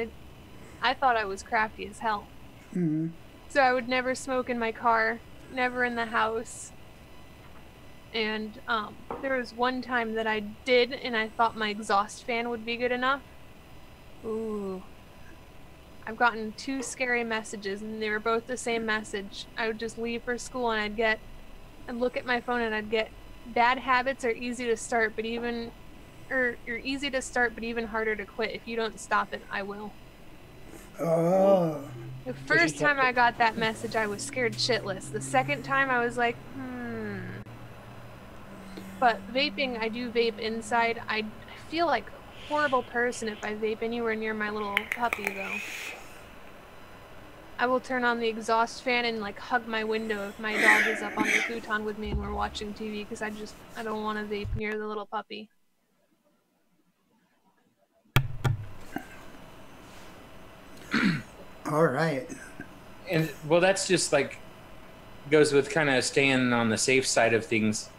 S4: I thought I was crafty as hell. So I would never smoke in my car, never in the house. And there was one time that I did, and I thought my exhaust fan would be good enough. Ooh. I've gotten 2 scary messages, and they were both the same message. I would just leave for school, and I'd look at my phone, and I'd get, bad habits are easy to start, but you're easy to start, but even harder to quit. If you don't stop it, I will.
S1: Oh.
S4: The first time I got that message, I was scared shitless. The second time, I was like, But vaping, I do vape inside. I feel like a horrible person if I vape anywhere near my little puppy, though. I will turn on the exhaust fan and like hug my window if my dog is up on the futon with me and we're watching TV, because I don't want to vape near the little puppy.
S1: All right.
S3: And well, that's just like goes with kind of staying on the safe side of things.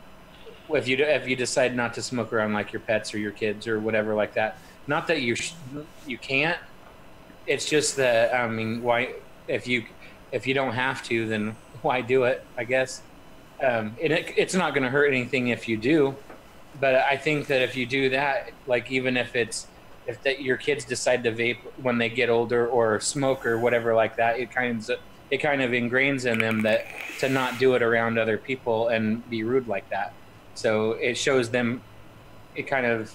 S3: If you decide not to smoke around like your pets or your kids or whatever like that, not that you can't. It's just that, I mean, why if you don't have to, then why do it? I guess it's not going to hurt anything if you do. but I think that if you do that, like even if your kids decide to vape when they get older or smoke or whatever like that, it kind of ingrains in them that to not do it around other people and be rude like that. So it shows them, it kind of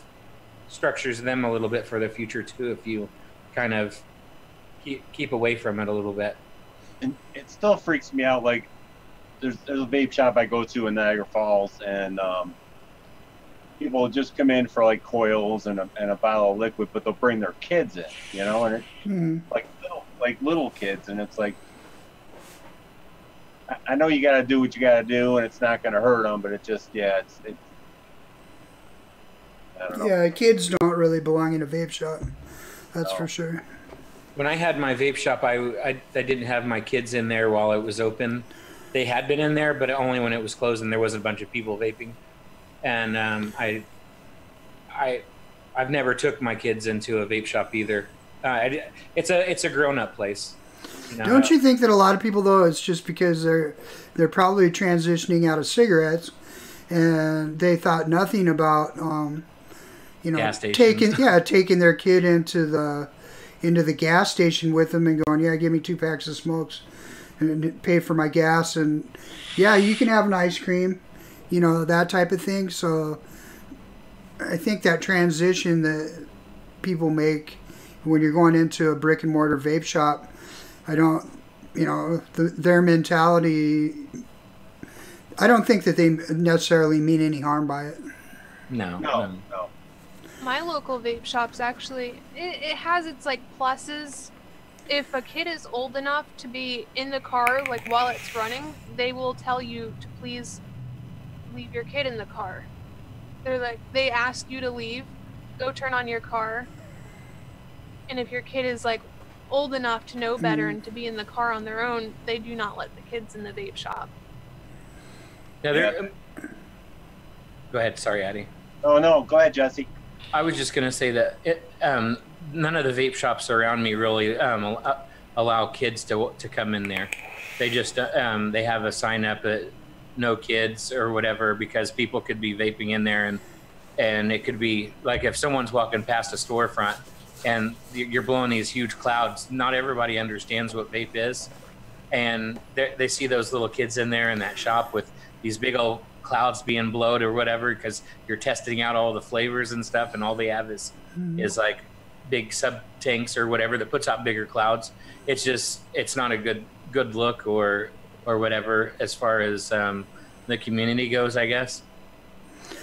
S3: structures them a little bit for the future too, if you kind of keep away from it a little bit.
S2: And it still freaks me out. Like there's a vape shop I go to in Niagara Falls, and people just come in for like coils and a bottle of liquid, but they'll bring their kids in, you know, and it's little kids, and it's like, I know you got to do what you got to do, and it's not going to hurt them, but it just, I don't know.
S1: Yeah, kids don't really belong in a vape shop. That's for sure.
S3: When I had my vape shop, I didn't have my kids in there while it was open. They had been in there, but only when it was closed and there was a bunch of people vaping. And I've never took my kids into a vape shop either. It's a grown-up place. You know?
S1: Don't you think that a lot of people, though, it's just because they're probably transitioning out of cigarettes, and they thought nothing about taking their kid into the gas station with them and going, give me 2 packs of smokes and pay for my gas, and you can have an ice cream, that type of thing. So I think that transition that people make when you're going into a brick and mortar vape shop, their mentality, I don't think that they necessarily mean any harm by it.
S3: No.
S4: My local vape shop's actually, it has its like pluses. If a kid is old enough to be in the car, like while it's running, they will tell you to please leave your kid in the car. They're like, they ask you to leave, go turn on your car. And if your kid is like old enough to know better and to be in the car on their own, they do not let the kids in the vape shop.
S3: Go ahead. Sorry, Addie.
S2: Oh, no. Go ahead, Jesse.
S3: I was just going to say that none of the vape shops around me really allow kids to come in there. They just they have a sign up that no kids or whatever, because people could be vaping in there, and it could be like if someone's walking past a storefront and you're blowing these huge clouds, not everybody understands what vape is, and they see those little kids in there in that shop with these big old clouds being blowed or whatever, because you're testing out all the flavors and stuff, and all they have is like big sub tanks or whatever that puts out bigger clouds. It's not a good look or whatever as far as the community goes, I guess,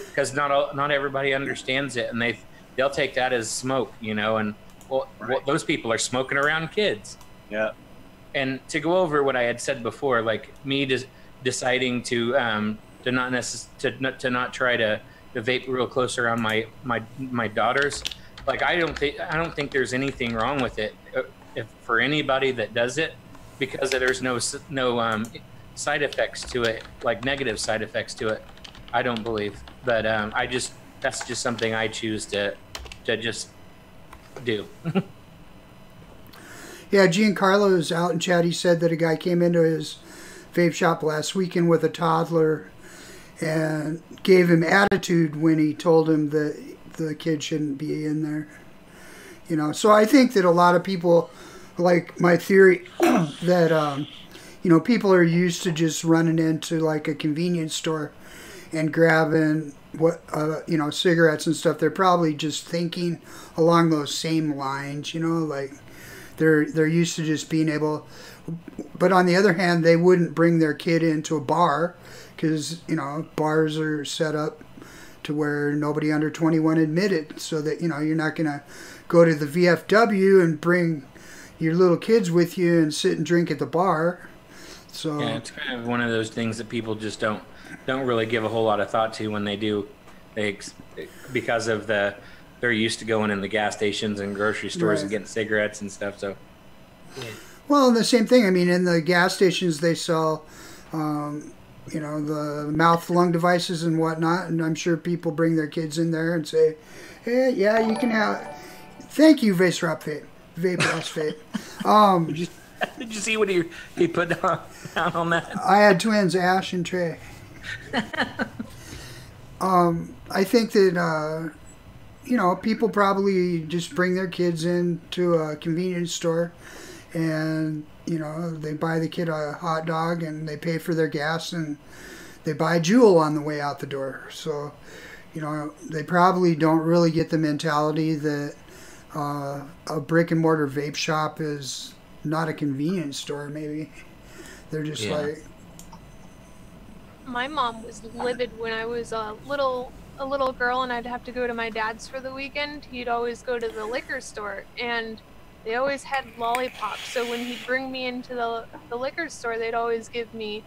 S3: because not everybody understands it, and they'll take that as smoke, and those people are smoking around kids.
S2: Yeah. And
S3: to go over what I had said before, like me deciding to not try to vape real close around my daughters, like I don't think there's anything wrong with it if for anybody that does it, because there's no side effects to it, like negative side effects to it. I don't believe, but that's just something I choose to just do.
S1: Yeah, Giancarlo's out in chat. He said that a guy came into his vape shop last weekend with a toddler and gave him attitude when he told him that the kid shouldn't be in there. So I think that a lot of people, like my theory, that people are used to just running into like a convenience store and grabbing cigarettes and stuff. They're probably just thinking along those same lines, like they're used to just being able. But on the other hand, they wouldn't bring their kid into a bar, because bars are set up to where nobody under 21 admitted, so that you're not gonna go to the VFW and bring your little kids with you and sit and drink at the bar. So
S3: yeah, it's kind of one of those things that people just don't really give a whole lot of thought to when they do. Because of they're used to going in the gas stations and grocery stores and getting cigarettes and stuff. So yeah.
S1: Well, the same thing. I mean, in the gas stations they sell the mouth lung devices and whatnot, and I'm sure people bring their kids in there and say, hey, yeah, you can have, thank you, Vape Lost Vape.
S3: Did you see what he put down on that?
S1: I had twins, Ash and Trey. I think that, you know, people probably just bring their kids into a convenience store and, you know, they buy the kid a hot dog and they pay for their gas and they buy a Jewel on the way out the door. So, you know, they probably don't really get the mentality that a brick and mortar vape shop is not a convenience store, maybe. They're just like...
S4: My mom was livid when I was a little girl and I'd have to go to my dad's for the weekend. He'd always go to the liquor store and they always had lollipops. So when he'd bring me into the liquor store, they'd always give me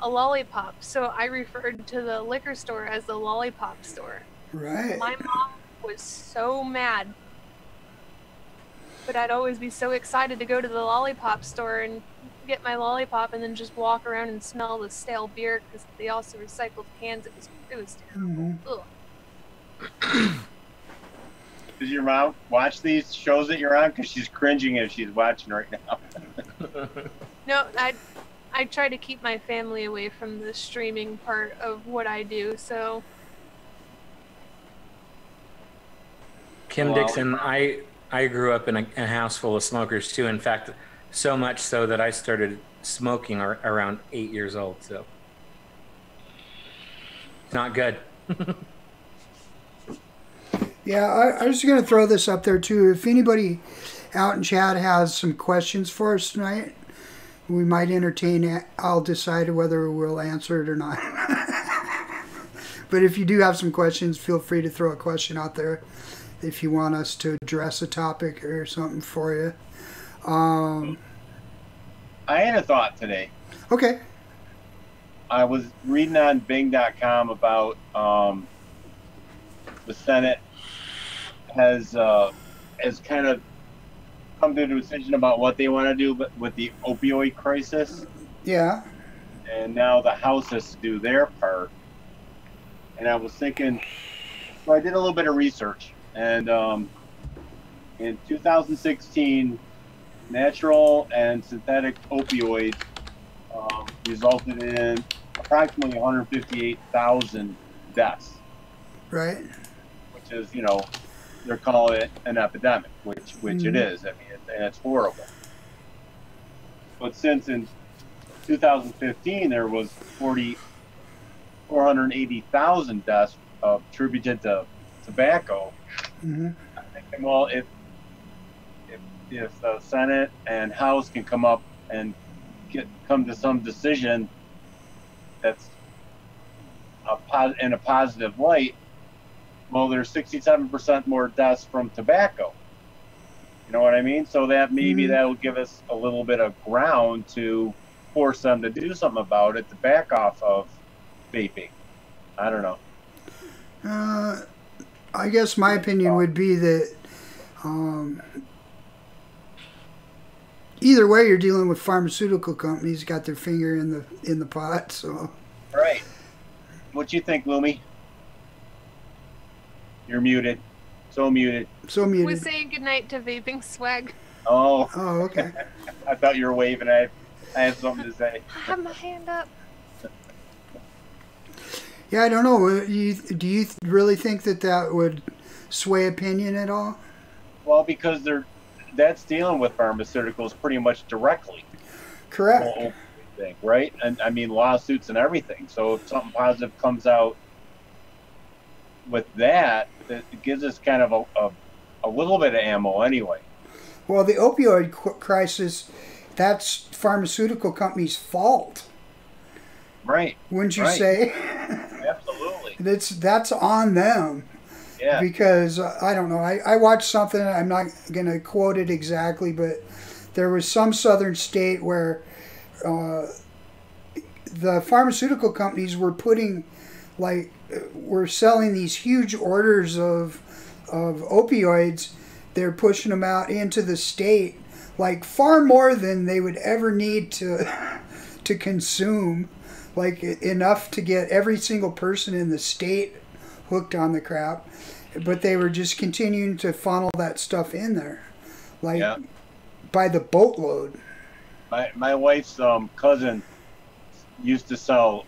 S4: a lollipop. So I referred to the liquor store as the lollipop store.
S1: Right.
S4: My mom was so mad. But I'd always be so excited to go to the lollipop store and get my lollipop and then just walk around and smell the stale beer because they also recycled cans. It was terrible.
S1: Mm-hmm.
S2: Does your mom watch these shows that you're on? Because she's cringing as she's watching right now.
S4: No, I try to keep my family away from the streaming part of what I do, so...
S3: Kim Dixon, I grew up in a house full of smokers too. In fact, so much so that I started smoking around 8 years old. So it's not good.
S1: Yeah, I was going to throw this up there too. If anybody out in chat has some questions for us tonight, we might entertain it. I'll decide whether we'll answer it or not. But if you do have some questions, feel free to throw a question out there if you want us to address a topic or something for you.
S2: I had a thought today.
S1: Okay.
S2: I was reading on Bing.com about the Senate has kind of come to a decision about what they want to do with the opioid crisis.
S1: Yeah.
S2: And now the House has to do their part. And I was thinking, so I did a little bit of research. And in 2016, natural and synthetic opioids resulted in approximately 158,000 deaths.
S1: Right.
S2: Which is, you know, they're calling it an epidemic, which it is. I mean, and it's horrible. But since in 2015 there was 480,000 deaths attributed to tobacco.
S1: Mm-hmm.
S2: I'm thinking, well, if the Senate and House can come up and come to some decision that's in a positive light, well, there's 67% more deaths from tobacco. You know what I mean? So that maybe that'll give us a little bit of ground to force them to do something about it, to back off of vaping. I don't know.
S1: I guess my opinion would be that either way, you're dealing with pharmaceutical companies got their finger in the pot. So.
S2: Right. What you think, Lumi? You're muted. So muted.
S1: So muted.
S4: We're saying goodnight to vaping swag.
S2: Oh.
S1: Oh, okay.
S2: I thought you were waving. I have something to say.
S4: I have my hand up.
S1: Yeah, I don't know. Do you really think that would sway opinion at all?
S2: Well, because that's dealing with pharmaceuticals pretty much directly.
S1: Correct.
S2: The whole thing, right? And I mean lawsuits and everything. So if something positive comes out with that, it gives us kind of a little bit of ammo anyway.
S1: Well, the opioid crisis, that's pharmaceutical companies' fault.
S2: Right.
S1: Wouldn't you say?
S2: Absolutely.
S1: That's on them.
S2: Yeah.
S1: Because, I don't know, I watched something, I'm not going to quote it exactly, but there was some southern state where the pharmaceutical companies were were selling these huge orders of opioids. They're pushing them out into the state, like far more than they would ever need to consume, like enough to get every single person in the state hooked on the crap. But they were just continuing to funnel that stuff in there, like by the boatload.
S2: My wife's cousin used to sell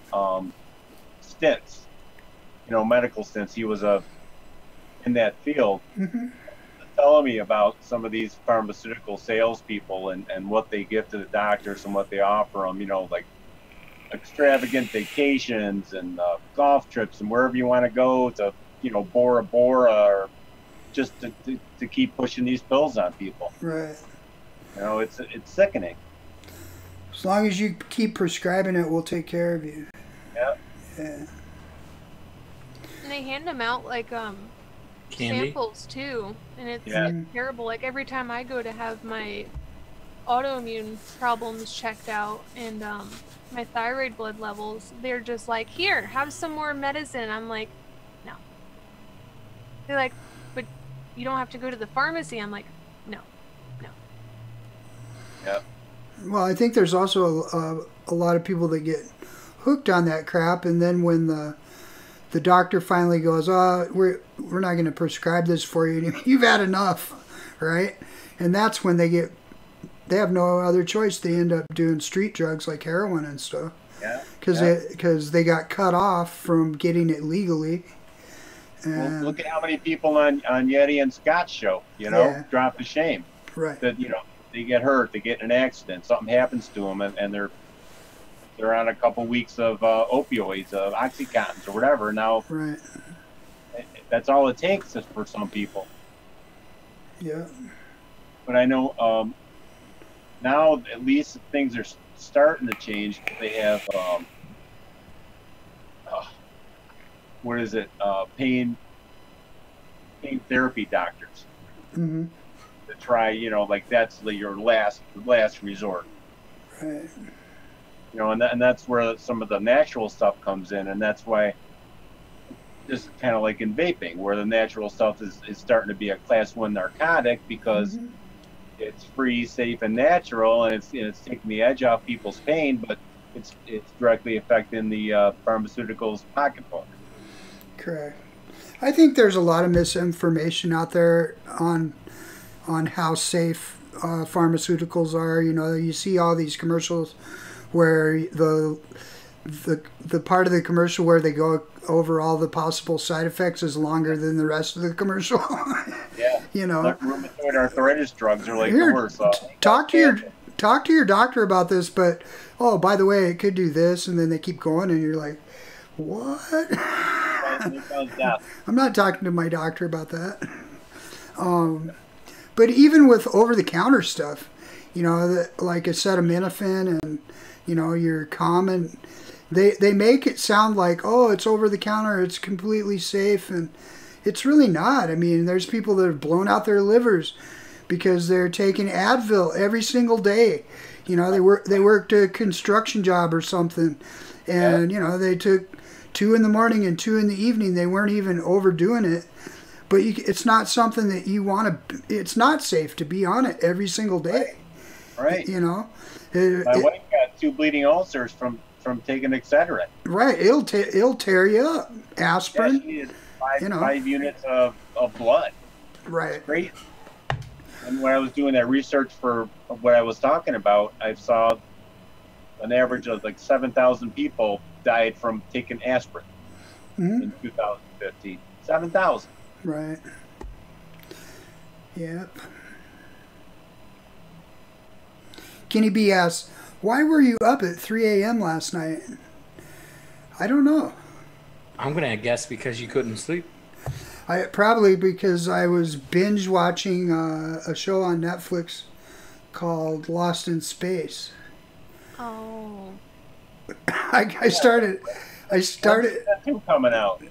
S2: stints, medical since he was in that field,
S1: Mm-hmm.
S2: telling me about some of these pharmaceutical salespeople and what they give to the doctors and what they offer them, like extravagant vacations and golf trips and wherever you want to go to, Bora Bora, or just to keep pushing these pills on people.
S1: Right.
S2: It's sickening.
S1: As long as you keep prescribing it, we'll take care of you.
S2: Yeah.
S1: Yeah.
S4: And they hand them out like
S3: Candy?
S4: samples too, and it's
S2: Yeah.
S4: terrible. Like every time I go to have my autoimmune problems checked out and my thyroid blood levels, they're just like, here, have some more medicine. I'm like, no. They're like, but you don't have to go to the pharmacy. I'm like, no.
S2: Yeah.
S1: Well, I think there's also a lot of people that get hooked on that crap, and then when the doctor finally goes, we're not going to prescribe this for you. You've had enough, right? And that's when they have no other choice. They end up doing street drugs like heroin and stuff.
S2: Yeah.
S1: Because they got cut off from getting it legally.
S2: Well, look at how many people on Yeti and Scott's show, drop the shame.
S1: Right.
S2: That, they get hurt, they get in an accident, something happens to them, and they're on a couple weeks of opioids, Oxycontins or whatever. Now,
S1: right.
S2: That's all it takes for some people.
S1: Yeah.
S2: But I know now at least things are starting to change. They have what is it? Pain therapy doctors.
S1: Mm-hmm.
S2: To try, like that's your last resort.
S1: Right.
S2: And that's where some of the natural stuff comes in, and that's why, just kind of like in vaping, where the natural stuff is starting to be a class 1 narcotic because
S1: Mm-hmm.
S2: it's free, safe, and natural, and it's taking the edge off people's pain, but it's directly affecting the pharmaceuticals pocketbook.
S1: Correct. I think there's a lot of misinformation out there on how safe pharmaceuticals are. You see all these commercials where the part of the commercial where they go over all the possible side effects is longer than the rest of the commercial.
S2: Yeah. Like rheumatoid arthritis drugs are like
S1: Here,
S2: the worst.
S1: Talk to your doctor about this, but by the way, it could do this, and then they keep going, and you're like, what? I'm not talking to my doctor about that. But even with over-the-counter stuff, like acetaminophen and, your common, they make it sound like, it's over-the-counter, it's completely safe, and it's really not. I mean, there's people that have blown out their livers because they're taking Advil every single day. They worked a construction job or something, and, they took 2 in the morning and 2 in the evening. They weren't even overdoing it. But it's not something that you want to. It's not safe to be on it every single day.
S2: Right.
S1: My
S2: wife got 2 bleeding ulcers from taking Excedrin.
S1: Right. It'll tear you up. Aspirin.
S2: Yeah, she needed 5 units of blood.
S1: Right.
S2: It's crazy. And when I was doing that research for what I was talking about, I saw an average of like 7,000 people died from taking aspirin in 2015. 7,000.
S1: Right. Yep. Kenny B asks, why were you up at 3 a.m. last night? I don't know.
S3: I'm going to guess because you couldn't sleep.
S1: Probably because I was binge watching a show on Netflix called Lost in Space.
S4: Oh.
S1: I started.
S2: When's that 2 coming out?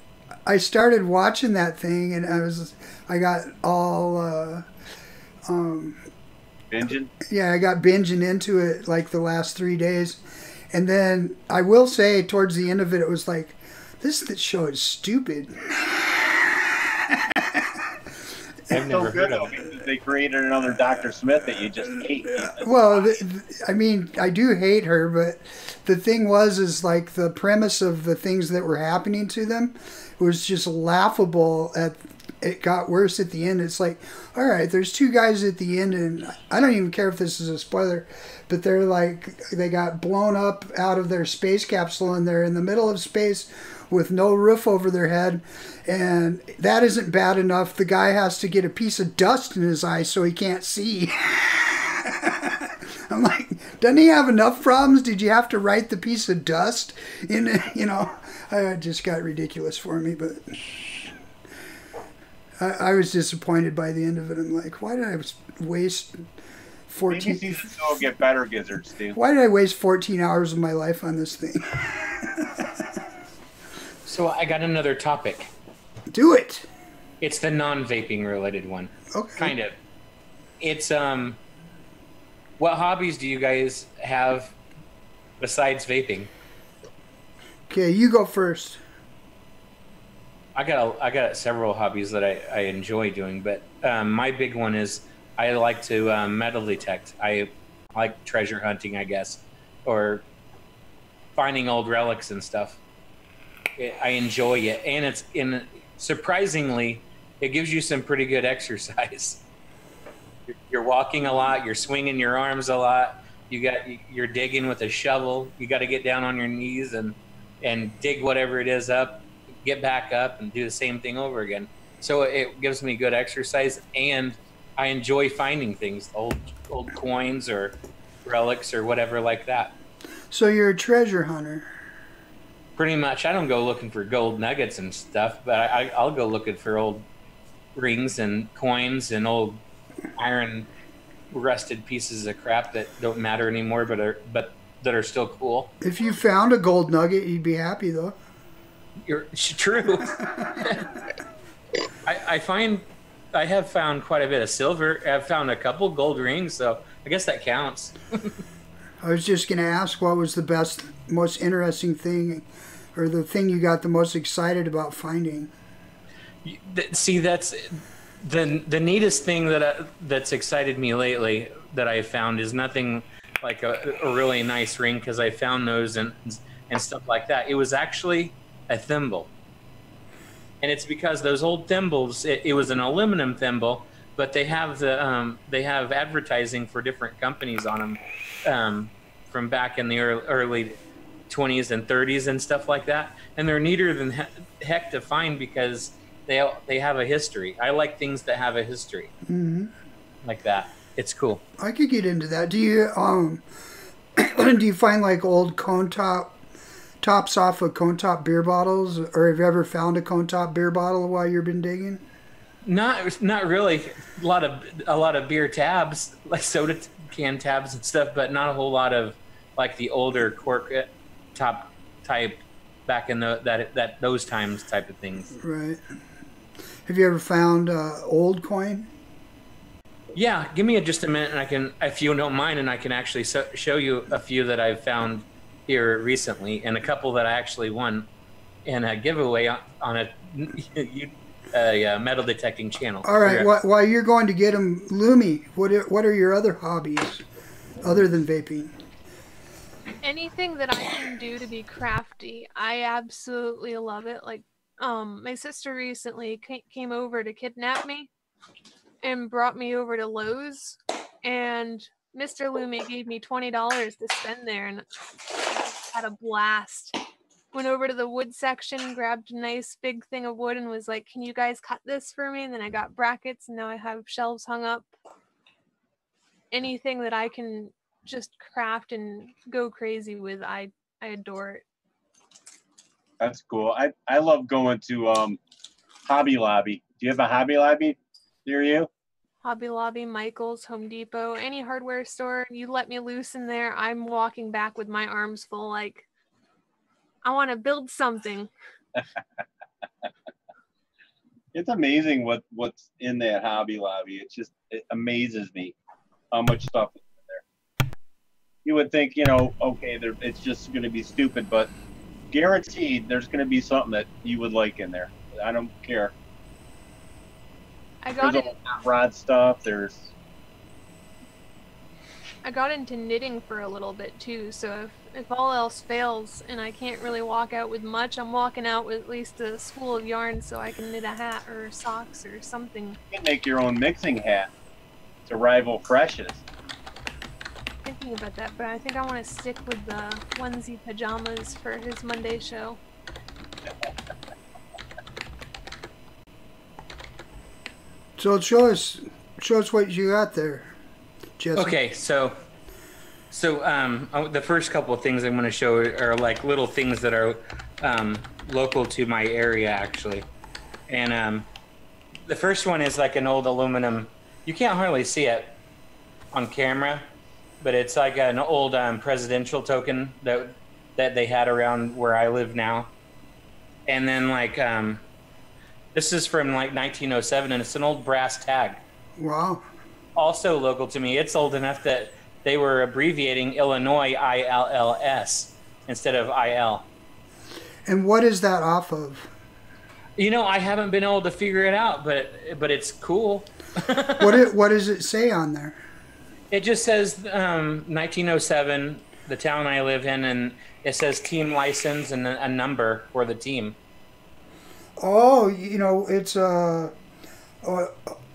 S1: I started watching that thing, and I got all
S2: Binging?
S1: Yeah, I got binging into it like the last 3 days, and then I will say towards the end of it, it was like, this show is stupid.
S3: I've never heard of
S2: it. They created another Dr. Smith that you just hate.
S1: Well, I mean, I do hate her, but the thing is like the premise of the things that were happening to them was just laughable it got worse at the end. It's like, all right, there's two guys at the end, and I don't even care if this is a spoiler, but they're like, they got blown up out of their space capsule, and they're in the middle of space with no roof over their head, and that isn't bad enough. The guy has to get a piece of dust in his eye so he can't see. I'm like, doesn't he have enough problems? Did you have to write the piece of dust in? It just got ridiculous for me, but I was disappointed by the end of it. I'm like, why did I waste 14?
S2: Maybe seasons will get better, Gizzard, Steve.
S1: Why did I waste 14 hours of my life on this thing?
S3: So I got another topic.
S1: Do it.
S3: It's the non-vaping related one.
S1: Okay.
S3: Kind of. It's what hobbies do you guys have besides vaping?
S1: Okay, you go first.
S3: I got several hobbies that I enjoy doing, but my big one is I like to metal detect. I like treasure hunting, I guess, or finding old relics and stuff. I enjoy it, and surprisingly, it gives you some pretty dig You're walking a lot. You're swinging your arms a lot. You're digging with a shovel. You got to get down on your knees and dig whatever it is up, get back up, and do the same thing over again. So it gives me good exercise, and I enjoy finding things, old coins or relics or whatever like that.
S1: So you're a treasure hunter.
S3: Pretty much. I don't go looking for gold nuggets and stuff, but I'll go looking for old rings and coins and old iron rusted pieces of crap that don't matter anymore, but that are still cool.
S1: If you found a gold nugget, you'd be happy, though.
S3: You're true. I have found quite a bit of silver. I've found a couple gold rings, so I guess that counts.
S1: I was just going to ask, what was the best, most interesting thing, or the thing you got the most excited about finding?
S3: See, that's the neatest thing that's excited me lately that I found is nothing like a really nice ring, because I found those and stuff like that. It was actually a thimble, and it's because those old thimbles. It was an aluminum thimble, but they have they have advertising for different companies on them from back in the early 20s and 30s and stuff like that, and they're neater than heck to find because they have a history. I like things that have a history.
S1: Mm-hmm.
S3: Like that. It's cool.
S1: I could get into that. Do you do you find like old tops off of cone top beer bottles, or have you ever found a cone top beer bottle while you've been digging?
S3: Not really. A lot of beer tabs, like soda can tabs and stuff, but not a whole lot of like the older cork top type back in those times type of things.
S1: Right. Have you ever found old coin?
S3: Yeah, give me just a minute, and I can, if you don't mind, and I can actually show you a few that I've found here recently, and a couple that I actually won in a giveaway on a metal detecting channel.
S1: All right. While you're going to get them, Lumi, what are your other hobbies other than vaping?
S4: Anything that I can do to be crafty, I absolutely love it. Like, my sister recently came over to kidnap me and brought me over to Lowe's, and Mr. Lumi gave me $20 to spend there, and I had a blast. Went over to the wood section, grabbed a nice big thing of wood, and was like, can you guys cut this for me? And then I got brackets, and now I have shelves hung up. Anything that I can just craft and go crazy with, I adore it.
S2: That's cool. I love going to Hobby Lobby. Do you have a Hobby Lobby near you?
S4: Hobby Lobby, Michael's, Home Depot, any hardware store. You let me loose in there, I'm walking back with my arms full, like, I want to build something.
S2: It's amazing what's in that Hobby Lobby. It amazes me how much stuff is in there. You would think, okay, it's just going to be stupid, but guaranteed there's going to be something that you would like in there. I don't care.
S4: I got
S2: there's hot rod stuff. I
S4: got into knitting for a little bit too, so if all else fails and I can't really walk out with much, I'm walking out with at least a spool of yarn so I can knit a hat or socks or something.
S2: You can make your own mixing hat to rival Fresh's.
S4: Thinking about that, but I think I want to stick with the onesie pajamas for his Monday show.
S1: So show us what you got there, Jesse.
S3: Okay, so the first couple of things I'm going to show are like little things that are local to my area, actually. And the first one is like an old aluminum. You can't hardly see it on camera, but it's like an old presidential token that they had around where I live now. And then like this is from like 1907, and it's an old brass tag.
S1: Wow.
S3: Also local to me. It's old enough that they were abbreviating Illinois ILLS instead of IL.
S1: And what is that off of?
S3: You know, I haven't been able to figure it out, but it's cool.
S1: What does it say on there?
S3: It just says 1907, the town I live in, and it says team license and a number for the team.
S1: Oh, you know, it's a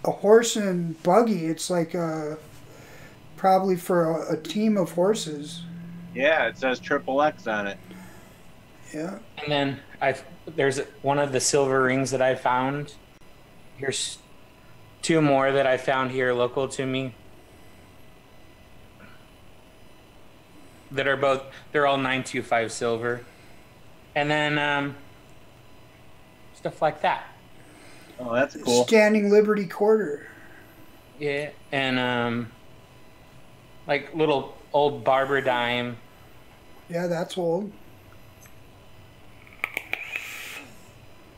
S1: horse and buggy. It's like probably for a team of horses.
S2: Yeah, it says XXX on it.
S1: Yeah.
S3: And then there's one of the silver rings that I found. Here's two more that I found here local to me. They're all 925 silver. And then stuff like that.
S2: Oh, that's cool.
S1: Standing Liberty Quarter.
S3: Yeah, and like little old barber dime.
S1: Yeah, that's old.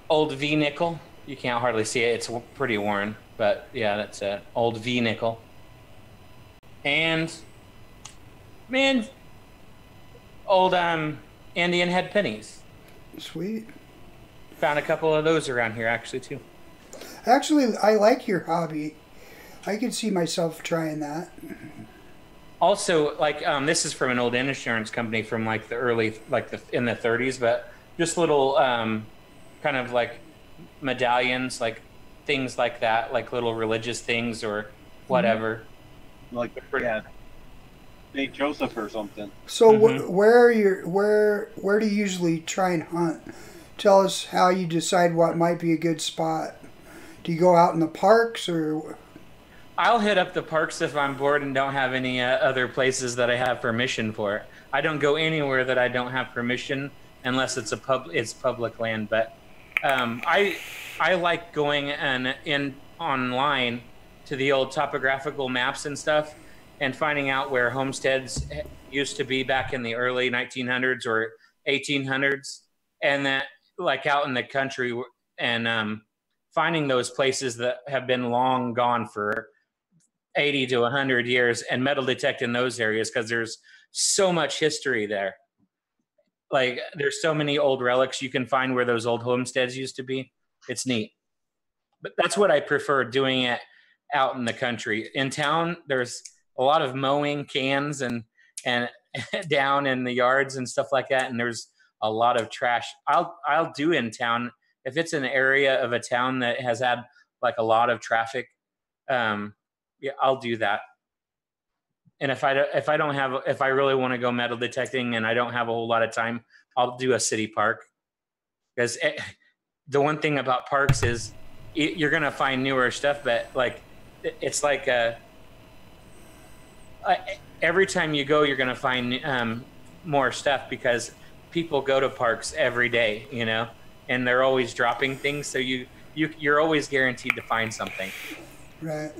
S3: Old V nickel. You can't hardly see it. It's pretty worn, but yeah, that's an old V nickel. And man, old Indian head pennies.
S1: Sweet.
S3: Found a couple of those around here actually too.
S1: Actually, I like your hobby. I could see myself trying that.
S3: Also, like this is from an old insurance company from like the early, in the 30s, but just little kind of like medallions, like things like that, like little religious things or whatever.
S2: Like St. Joseph or something.
S1: So where do you usually try and hunt? Tell us how you decide what might be a good spot. Do you go out in the parks or?
S3: I'll hit up the parks if I'm bored and don't have any other places that I have permission for. I don't go anywhere that I don't have permission unless it's public land. But I like going in online to the old topographical maps and stuff and finding out where homesteads used to be back in the early 1900s or 1800s, and that like out in the country, and finding those places that have been long gone for 80 to 100 years and metal detect in those areas because there's so much history there. Like there's so many old relics you can find where those old homesteads used to be. It's neat. But that's what I prefer, doing it out in the country. In town, there's a lot of mowing cans and down in the yards and stuff like that, and there's a lot of trash. I'll do in town if it's an area of a town that has had like a lot of traffic. Yeah, I'll do that. And if I really want to go metal detecting and I don't have a whole lot of time, I'll do a city park. Because the one thing about parks is you're gonna find newer stuff, but like it's like every time you go, you're gonna find more stuff because people go to parks every day, you know, and they're always dropping things, so you're always guaranteed to find something.
S1: Right.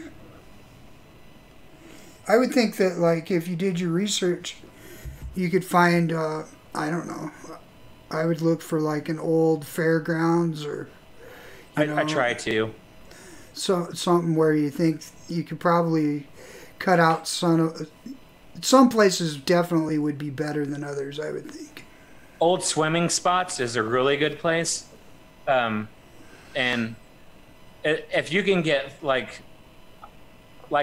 S1: I would think that, like, if you did your research, you could find, I don't know, I would look for, like, an old fairgrounds or,
S3: I try to.
S1: So, something where you think you could probably cut out some places definitely would be better than others, I would think.
S3: Old swimming spots is a really good place. And if you can get, like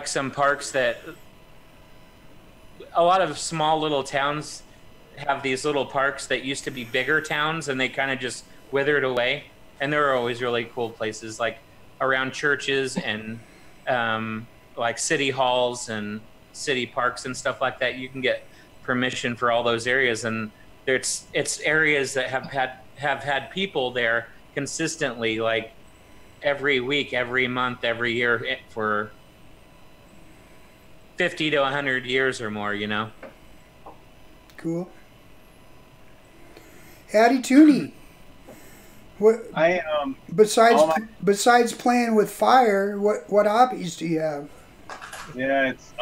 S3: some parks that... A lot of small little towns have these little parks that used to be bigger towns, and they kind of just withered away. And there are always really cool places, like around churches and like city halls and city parks and stuff like that. You can get permission for all those areas, and it's areas that have had people there consistently, like every week, every month, every year for 50 to 100 years or more, you know.
S1: Cool. Howdy Tooney. What besides playing with fire, what hobbies do you have?
S2: Yeah, it's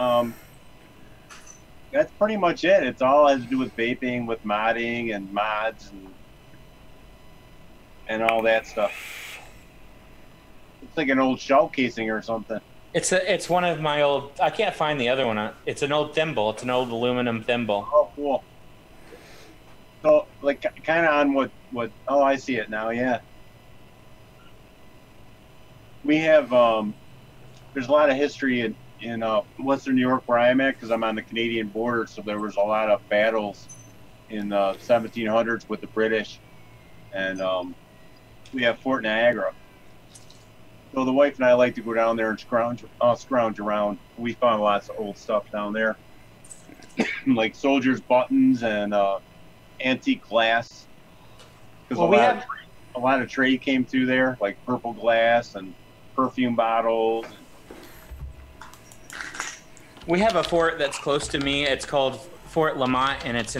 S2: that's pretty much it. It's all has to do with vaping, with modding and mods and all that stuff. It's like an old shell casing or something.
S3: It's one of my old. I can't find the other one. It's an old thimble. It's an old aluminum thimble.
S2: Oh, cool. So, like, kind of on what? Oh, I see it now. Yeah. We have there's a lot of history in Western New York where I'm at, because I'm on the Canadian border. So there was a lot of battles in the 1700s with the British, and we have Fort Niagara. So the wife and I like to go down there and scrounge around. We found lots of old stuff down there, like soldiers' buttons and antique glass. Because a lot of trade came through there, like purple glass and perfume bottles.
S3: We have a fort that's close to me. It's called Fort Lamont, and it's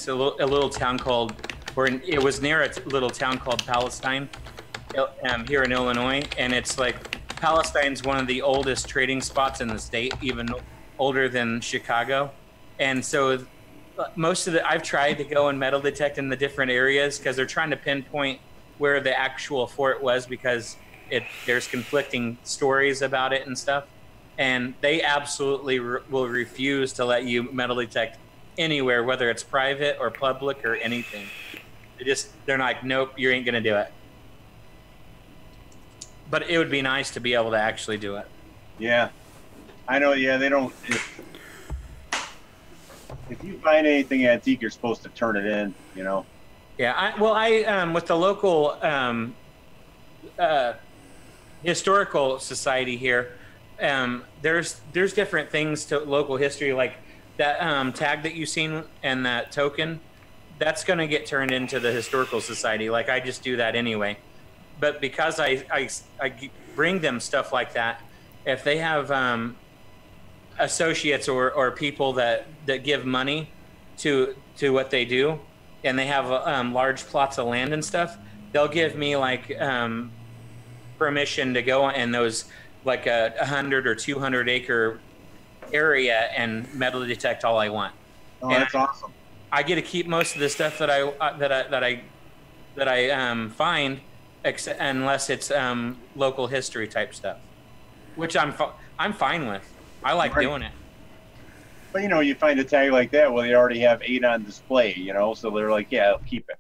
S3: a little town called, it was near a little town called Palestine, here in Illinois. And it's like, Palestine's one of the oldest trading spots in the state, even older than Chicago. And so most of I've tried to go and metal detect in the different areas, because they're trying to pinpoint where the actual fort was, because there's conflicting stories about it and stuff. And they absolutely will refuse to let you metal detect anywhere, whether it's private or public or anything. They're like, nope, you ain't gonna do it. But it would be nice to be able to actually do it. Yeah,
S2: I know. Yeah, they don't. If you find anything antique, you're supposed to turn it in. You know.
S3: Yeah. I with the local historical society here. There's different things to local history, like that tag that you've seen and that token. That's going to get turned into the historical society. Like, I just do that anyway. But because I bring them stuff like that, if they have associates or people that give money to what they do, and they have large plots of land and stuff, they'll give me like permission to go in those, like a 100 or 200 acre area and metal detect all I want.
S2: Oh, and that's awesome.
S3: I get to keep most of the stuff that I find, unless it's local history type stuff, which I'm fine with. I like doing it.
S2: But you know, you find a tag like that, well, they already have 8 on display, you know, so they're like, yeah, I'll keep it.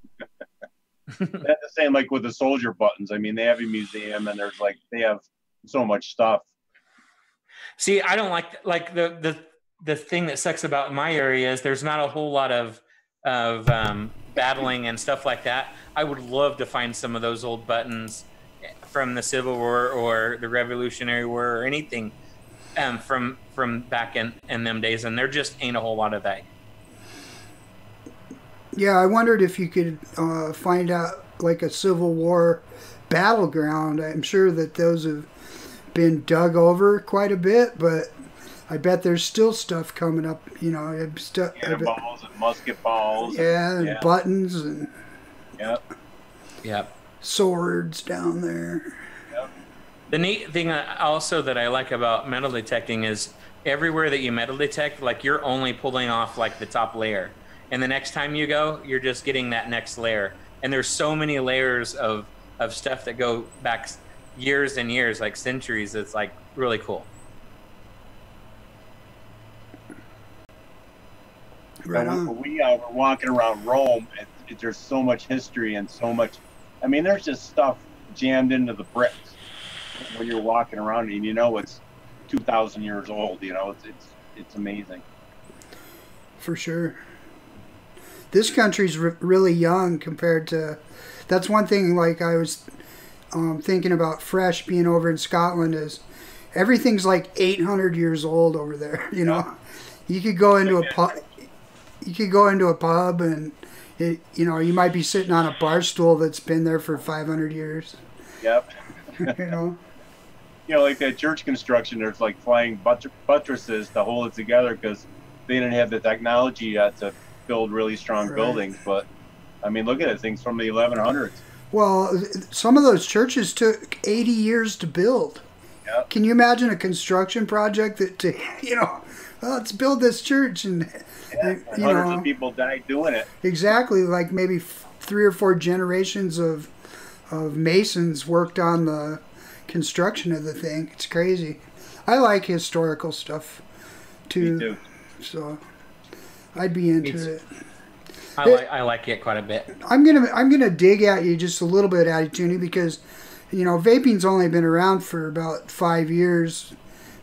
S2: That's the same like with the soldier buttons. I mean, they have a museum, and there's like, they have so much stuff.
S3: See, I don't like the thing that sucks about my area is there's not a whole lot of battling and stuff like that. I would love to find some of those old buttons from the Civil War or the Revolutionary War or anything from back in them days, and there just ain't a whole lot of that.
S1: Yeah, I wondered if you could find out like a Civil War battleground. I'm sure that those have been dug over quite a bit, but I bet there's still stuff coming up, you know.
S2: Balls and musket balls.
S1: Yeah, and buttons and
S3: Yep.
S1: Swords down there.
S2: Yep.
S3: The neat thing also that I like about metal detecting is everywhere that you metal detect, like, you're only pulling off like the top layer, and the next time you go, you're just getting that next layer. And there's so many layers of stuff that go back years and years, like centuries. It's like really cool.
S1: Right on.
S2: When we were walking around Rome, there's so much history and so much. I mean, there's just stuff jammed into the bricks when you're walking around, and you know it's 2,000 years old. You know, it's amazing.
S1: For sure. this country's really young compared to. That's one thing. Like I was thinking about Fresh being over in Scotland is everything's like 800 years old over there. You know, you could go into a pub. You could go into a pub and you know you might be sitting on a bar stool that's been there for 500 years.
S2: Yep.
S1: You know.
S2: You know, like that church construction, there's like flying buttresses to hold it together because they didn't have the technology yet to build really strong buildings. But, I mean, look at it, things from the 1100s.
S1: Well, some of those churches took 80 years to build.
S2: Yep.
S1: Can you imagine a construction project that, you know, let's build this church and,
S2: hundreds of people died doing it.
S1: Exactly, like maybe 3 or 4 generations of masons worked on the construction of the thing. It's crazy. I like historical stuff too.
S2: Me too.
S1: So I'd be into it.
S3: I like it quite a bit.
S1: I'm gonna dig at you just a little bit, Attitude, because you know vaping's only been around for about 5 years,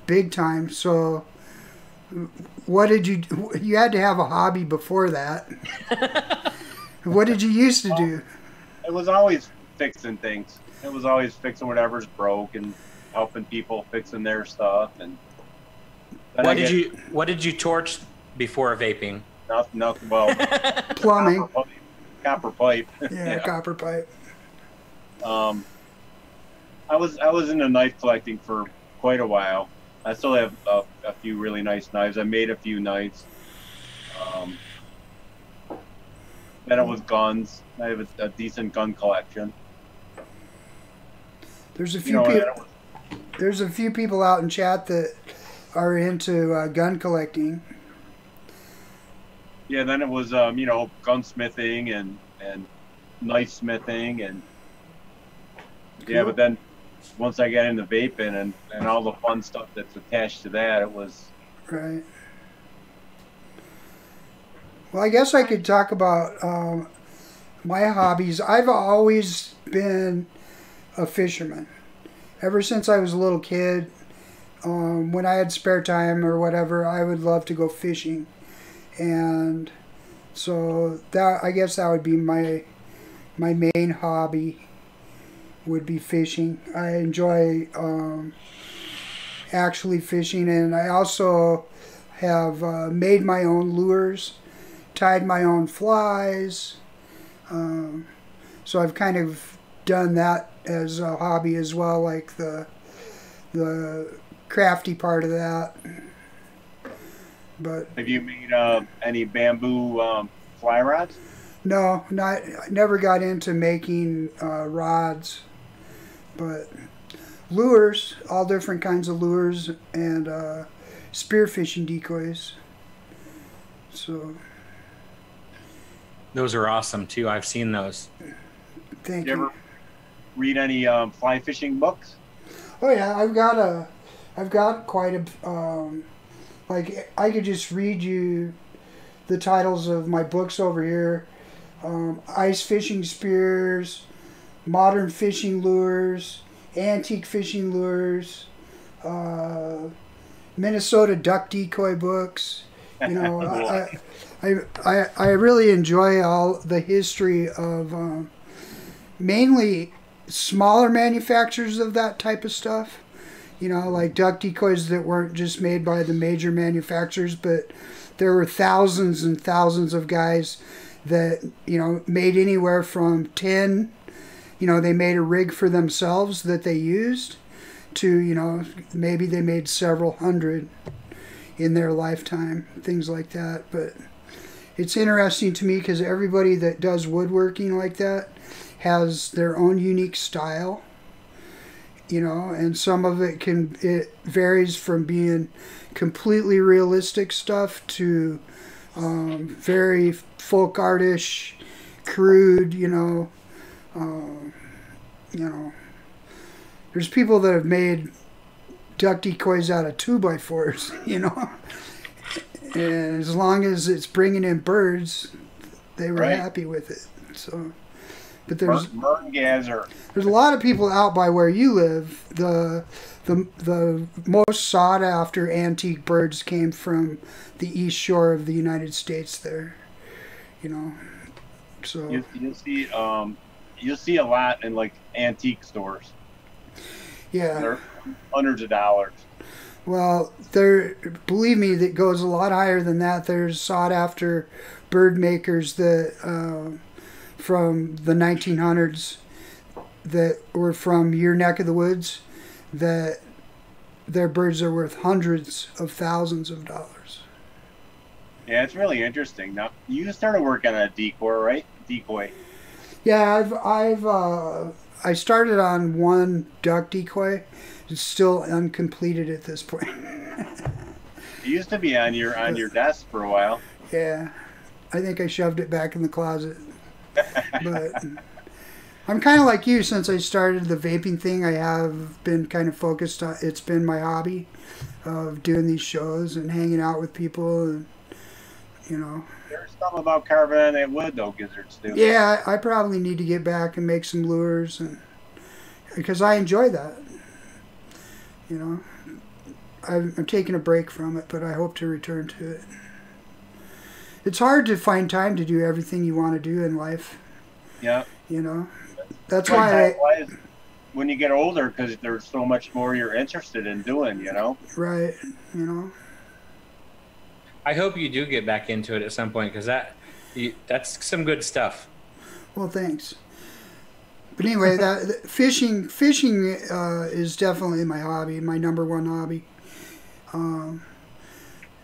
S1: big time. So what did you had to have a hobby before that? What did you used to do?
S2: It was always fixing things. It was always fixing whatever's broke and helping people fixing their stuff. And
S3: what did you torch before vaping?
S2: Nothing. Well,
S1: plumbing,
S2: copper pipe.
S1: Yeah, copper pipe.
S2: I was into knife collecting for quite a while. I still have a few really nice knives. I made a few knives. Then it was guns. I have a decent gun collection.
S1: There's a few people. There's a few people out in chat that are into gun collecting.
S2: Yeah, then it was you know, gunsmithing and knife smithing and yeah, but then once I got into vaping and all the fun stuff that's attached to that, it was
S1: right. Well, I guess I could talk about my hobbies. I've always been a fisherman. Ever since I was a little kid, when I had spare time or whatever, I would love to go fishing. And so that, I guess that would be my main hobby, would be fishing. I enjoy actually fishing, and I also have made my own lures, tied my own flies. So I've kind of done that as a hobby as well, like the crafty part of that. But
S2: have you made any bamboo fly rods?
S1: No, I never got into making rods, but lures, all different kinds of lures, and spearfishing decoys. So
S3: those are awesome too. I've seen those.
S1: Thank
S2: you. Ever read any fly fishing books?
S1: Oh yeah, I've got quite a like I could just read you the titles of my books over here. Ice fishing spears, modern fishing lures, antique fishing lures, Minnesota duck decoy books. You know, I really enjoy all the history of mainly smaller manufacturers of that type of stuff. You know, like duck decoys that weren't just made by the major manufacturers, but there were thousands and thousands of guys that, you know, made anywhere from 10, you know, they made a rig for themselves that they used, to, you know, maybe they made several hundred in their lifetime, things like that. But it's interesting to me because everybody that does woodworking like that has their own unique style, you know, and some of it varies from being completely realistic stuff to very folk artish, crude, you know. There's people that have made duck decoys out of 2x4s, you know. And as long as it's bringing in birds, they were happy with it. So, but there's a lot of people out by where you live. The most sought after antique birds came from the east shore of the United States there. you know. So
S2: you'll see a lot in like antique stores.
S1: Yeah.
S2: They're hundreds of dollars.
S1: Well, believe me, that goes a lot higher than that. There's sought after bird makers that from the 1900s that were from your neck of the woods, that their birds are worth hundreds of thousands of dollars.
S2: Yeah, it's really interesting. Now, you started working on a decoy, right?
S1: Yeah, I started on one duck decoy. It's still uncompleted at this point.
S2: It used to be on your desk for a while.
S1: Yeah, I think I shoved it back in the closet. But I'm kind of like you. Since I started the vaping thing, I have been kind of focused on. It's been my hobby of doing these shows and hanging out with people, and you know.
S2: There's something about carving on that wood, though, Gizzards do.
S1: Yeah, I probably need to get back and make some lures, and because I enjoy that. You know, I'm taking a break from it, but I hope to return to it. It's hard to find time to do everything you want to do in life.
S2: Yeah.
S1: You know, that's why
S2: when you get older, because there's so much more you're interested in doing, you know?
S1: Right, you know.
S3: I hope you do get back into it at some point, because that's some good stuff.
S1: Well, thanks. But anyway, that fishing is definitely my hobby, my number one hobby.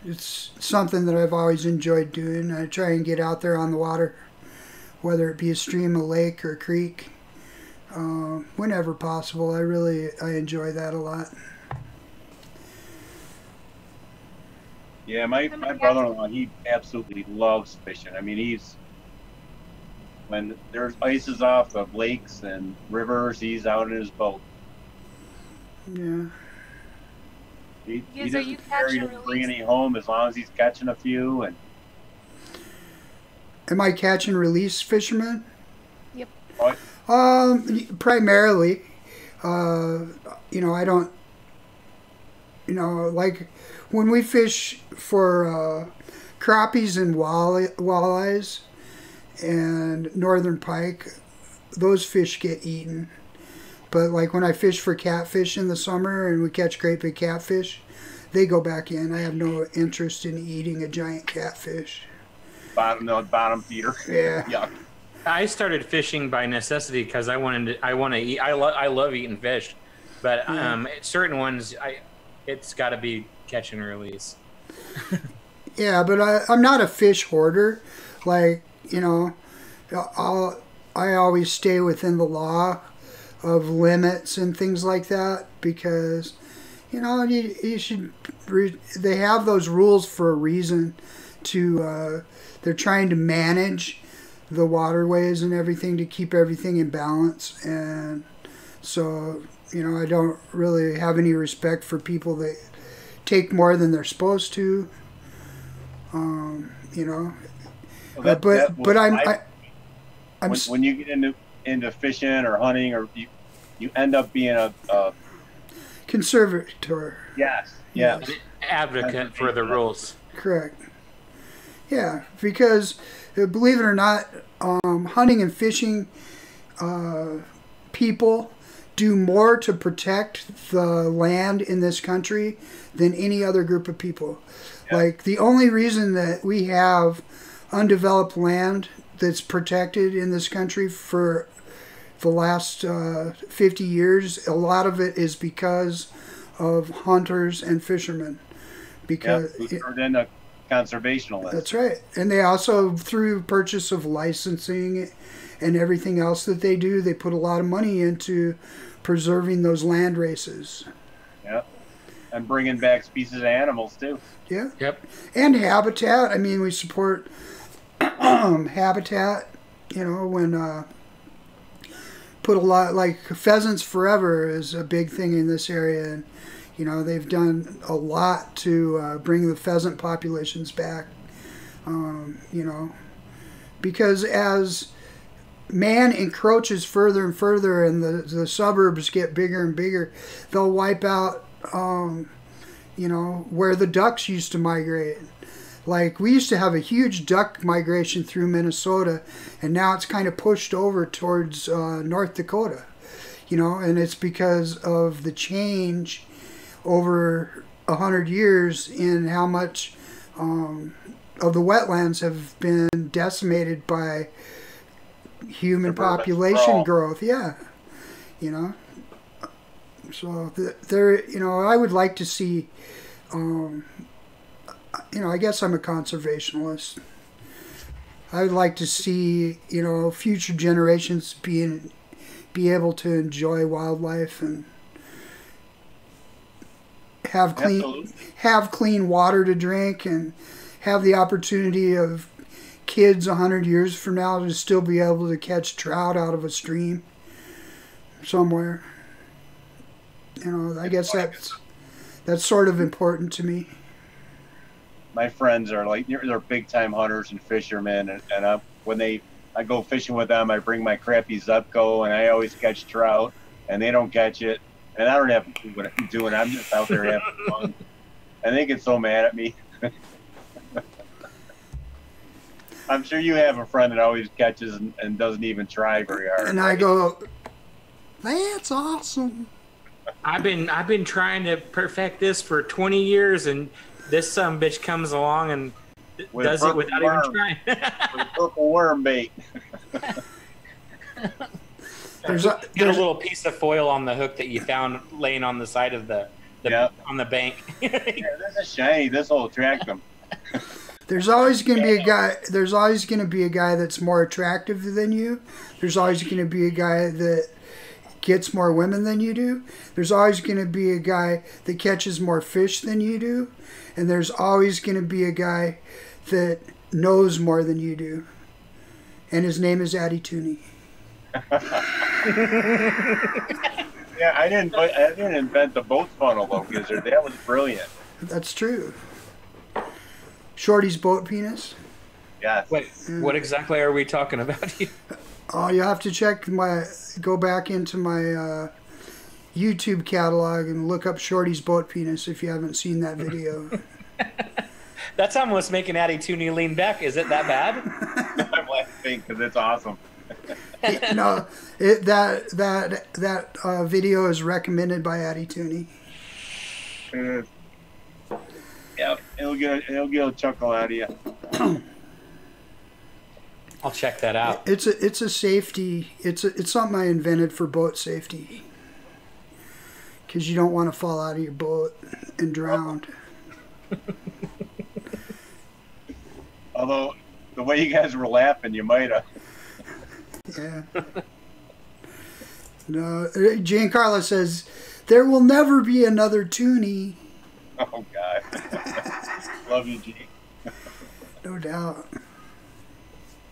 S1: It's something that I've always enjoyed doing. I try and get out there on the water, whether it be a stream, a lake, or a creek, whenever possible. I enjoy that a lot.
S2: Yeah, my brother-in-law, he absolutely loves fishing. I mean, when there's ices off of lakes and rivers, he's out in his boat.
S1: Yeah.
S2: He doesn't care, he doesn't bring any home as long as he's catching a few. And
S1: am I catch and release fisherman?
S4: Yep.
S2: What?
S1: Primarily, you know, I don't, you know, like when we fish for crappies and walleyes and northern pike, those fish get eaten. But like when I fish for catfish in the summer and we catch great big catfish, they go back in. I have no interest in eating a giant catfish.
S2: Bottom feeder.
S1: Yeah.
S2: Yuck.
S3: I started fishing by necessity because I want to eat. I love eating fish, but certain ones it's got to be catch and release.
S1: Yeah, but I'm not a fish hoarder. Like, you know, I always stay within the law of limits and things like that, because you know you should. They have those rules for a reason. They're trying to manage the waterways and everything to keep everything in balance, and so you know I don't really have any respect for people that take more than they're supposed to. You know, well, but I'm
S2: when you get into fishing or hunting, or you end up being a
S1: conservator.
S2: Yes. Yeah.
S3: Advocate for the rules.
S1: Correct. Yeah, because believe it or not, hunting and fishing people do more to protect the land in this country than any other group of people. Yeah. Like the only reason that we have undeveloped land that's protected in this country for the last 50 years, a lot of it is because of hunters and fishermen. Because
S2: who turned into conservationalists.
S1: That's right. And they also, through purchase of licensing and everything else that they do, they put a lot of money into preserving those land races.
S2: Yeah. And bringing back species of animals, too.
S1: Yeah.
S3: Yep.
S1: And habitat. I mean, we support habitat, you know, when put a lot, like pheasants forever is a big thing in this area, and you know they've done a lot to bring the pheasant populations back. You know, because as man encroaches further and further, and the suburbs get bigger and bigger, they'll wipe out, you know, where the ducks used to migrate. Like, we used to have a huge duck migration through Minnesota, and now it's kind of pushed over towards North Dakota, you know, and it's because of the change over 100 years in how much of the wetlands have been decimated by human population growth. Yeah, you know. So there, you know, I would like to see, you know, I guess I'm a conservationist. I would like to see, you know, future generations be able to enjoy wildlife and have clean water to drink, and have the opportunity of kids 100 years from now to still be able to catch trout out of a stream somewhere. You know, I guess that's sort of important to me.
S2: My friends are like, they're big time hunters and fishermen, and when I go fishing with them, I bring my crappy Zupco, and I always catch trout, and they don't catch it, and I don't have to do what I'm doing. I'm just out there having fun, and they get so mad at me. I'm sure you have a friend that always catches and doesn't even try very hard.
S1: And I go, that's awesome.
S3: I've been trying to perfect this for 20 years, and this bitch comes along and does it without even trying. With
S2: a purple worm bait.
S3: There's a little piece of foil on the hook that you found laying on the side of the on the bank.
S2: Yeah, this is shiny. This will attract them.
S1: There's always going to be a guy. There's always going to be a guy that's more attractive than you. There's always going to be a guy that gets more women than you do. There's always going to be a guy that catches more fish than you do. And there's always going to be a guy that knows more than you do. And his name is Addy Tooney.
S2: Yeah, I didn't invent the boat funnel though, Gizzard. That was brilliant.
S1: That's true. Shorty's boat penis.
S2: Yes.
S3: Wait, what exactly are we talking about here?
S1: Oh, you have to go back into my YouTube catalog and look up Shorty's boat penis if you haven't seen that video.
S3: That's almost making Addy Tooney lean back. Is it that bad?
S2: I'm laughing because it's awesome.
S1: No, that video is recommended by Addy Tooney.
S2: Yeah, it'll get a chuckle out of you.
S3: I'll check that out.
S1: It's a safety. It's something I invented for boat safety. Because you don't want to fall out of your boat and drown.
S2: Although the way you guys were laughing, you might have.
S1: Yeah. No, Giancarlo says there will never be another Tooney.
S2: Oh God. Love you, G.
S1: No doubt.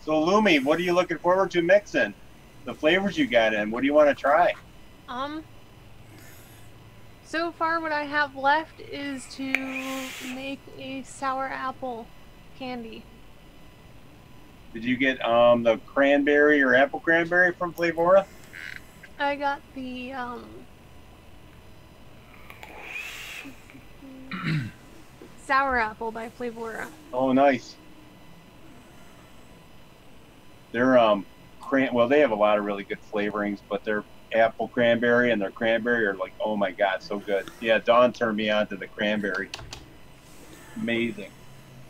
S2: So Lumi, what are you looking forward to mixing? The flavors you got in. What do you want to try?
S4: So far what I have left is to make a sour apple candy.
S2: Did you get the cranberry or apple cranberry from Flavora?
S4: I got the sour apple by Flavora.
S2: Oh, nice. They're well, they have a lot of really good flavorings, but their apple cranberry and their cranberry are like, oh my God, so good. Yeah, Dawn turned me on to the cranberry. Amazing.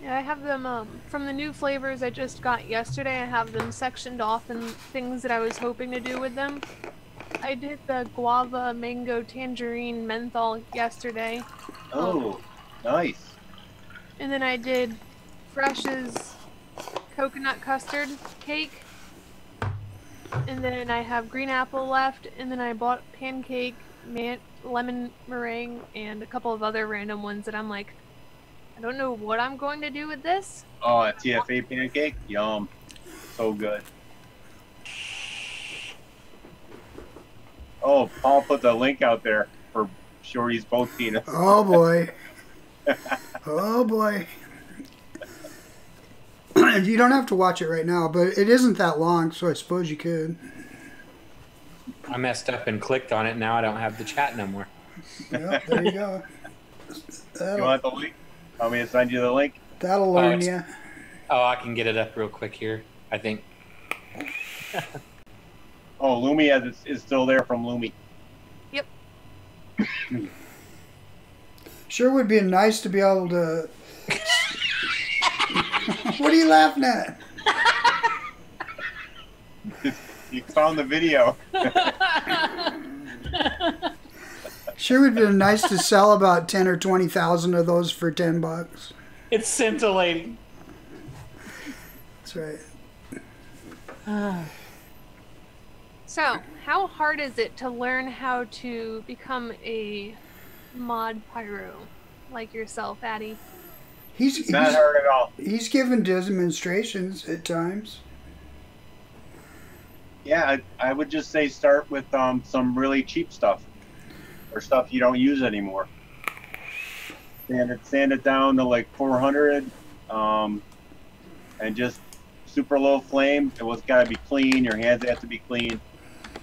S4: Yeah, I have them from the new flavors I just got yesterday. I have them sectioned off and things that I was hoping to do with them. I did the guava, mango, tangerine, menthol yesterday.
S2: Oh, nice.
S4: And then I did Fresh's coconut custard cake. And then I have green apple left. And then I bought pancake, lemon meringue, and a couple of other random ones that I'm like, I don't know what I'm going to do with this.
S2: Oh, a TFA pancake? Yum. So good. Oh, Paul put the link out there for Shorty's boat penis.
S1: Oh boy. Oh boy. You don't have to watch it right now, but it isn't that long, so I suppose you could.
S3: I messed up and clicked on it. Now I don't have the chat no more.
S1: Yep, there you go.
S2: You want the link? Want me to send you the link?
S1: That'll learn you.
S3: Oh, I can get it up real quick here, I think.
S2: Oh, Lumi is still there from Lumi.
S4: Yep.
S1: Sure would be nice to be able to... What are you laughing at?
S2: You found the video.
S1: Sure would be nice to sell about 10 or 20,000 of those for $10.
S3: It's scintillating.
S1: That's right.
S4: So, how hard is it to learn how to become a mod pyro like yourself, Addy?
S1: He's
S2: Not hard at all.
S1: He's given demonstrations at times.
S2: Yeah, I would just say start with some really cheap stuff or stuff you don't use anymore. Sand it down to like 400, and just super low flame. It's got to be clean. Your hands have to be clean.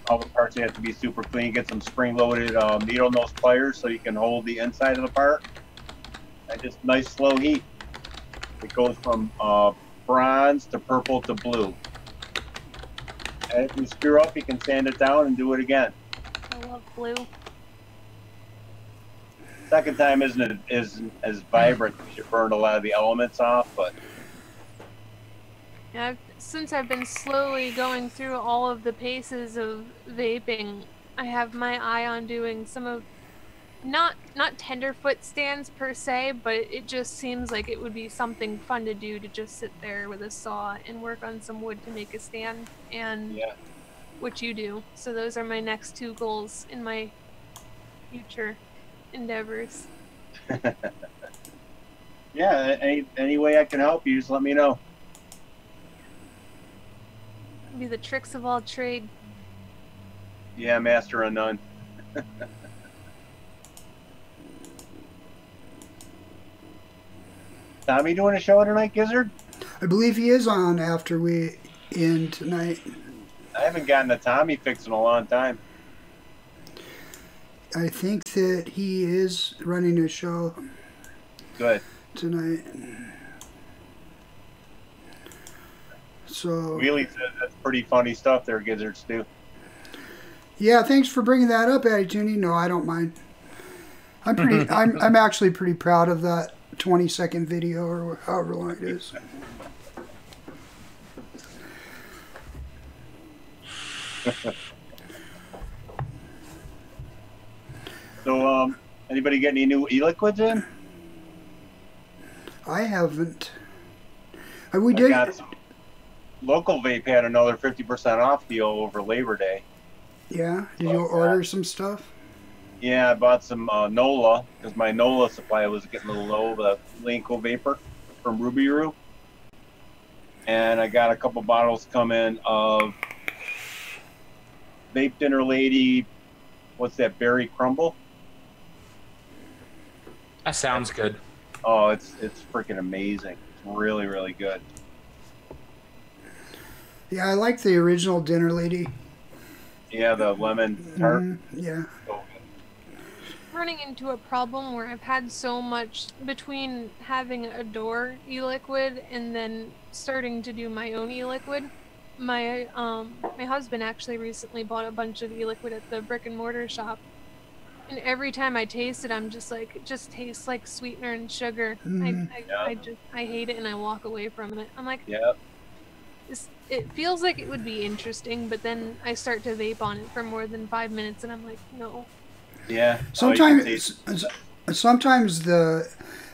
S2: All the parts have to be super clean. Get some spring-loaded needle nose pliers so you can hold the inside of the part. And just nice slow heat. It goes from bronze to purple to blue. And if you screw up, you can sand it down and do it again.
S4: I love blue.
S2: Second time isn't as vibrant because you burned a lot of the elements off, but
S4: Yeah, since I've been slowly going through all of the paces of vaping, I have my eye on doing some of not tenderfoot stands per se, but it just seems like it would be something fun to do to just sit there with a saw and work on some wood to make a stand, and
S2: yeah.
S4: what you do. So those are my next two goals in my future endeavors.
S2: Yeah, any way I can help you, just let me know.
S4: Be the tricks of all trade.
S2: Yeah, master of none. Tommy doing a show tonight, Gizzard?
S1: I believe he is on after we end tonight.
S2: I haven't gotten a Tommy fix in a long time.
S1: I think that he is running a show
S2: Good.
S1: tonight. So
S2: Wheelie says that's pretty funny stuff there, Gizzards do.
S1: yeah, thanks for bringing that up, Addy Tooney. No, I don't mind. I'm pretty. I'm actually pretty proud of that 20-second video or however long it is.
S2: So, anybody get any new e-liquids in?
S1: I haven't. We did.
S2: Local Vape had another 50% off deal over Labor Day.
S1: Yeah. Did you order some stuff?
S2: Yeah, I bought some NOLA because my NOLA supply was getting a little low. The Lanco Vapor from Ruby Roo, and I got a couple bottles coming of Vape Dinner Lady. What's that? Berry Crumble.
S3: That sounds good.
S2: Oh, it's freaking amazing. It's really, really good.
S1: Yeah, I like the original Dinner Lady.
S2: Yeah, the lemon tart.
S1: Yeah.
S2: So
S4: Running into a problem where I've had so much between having a door e-liquid and then starting to do my own e-liquid. My husband actually recently bought a bunch of e-liquid at the brick and mortar shop, and every time I taste it, I'm just like, it just tastes like sweetener and sugar. I hate it and I walk away from it. I'm like,
S2: yeah.
S4: It feels like it would be interesting, but then I start to vape on it for more than 5 minutes, and I'm like, no.
S2: Yeah.
S1: Sometimes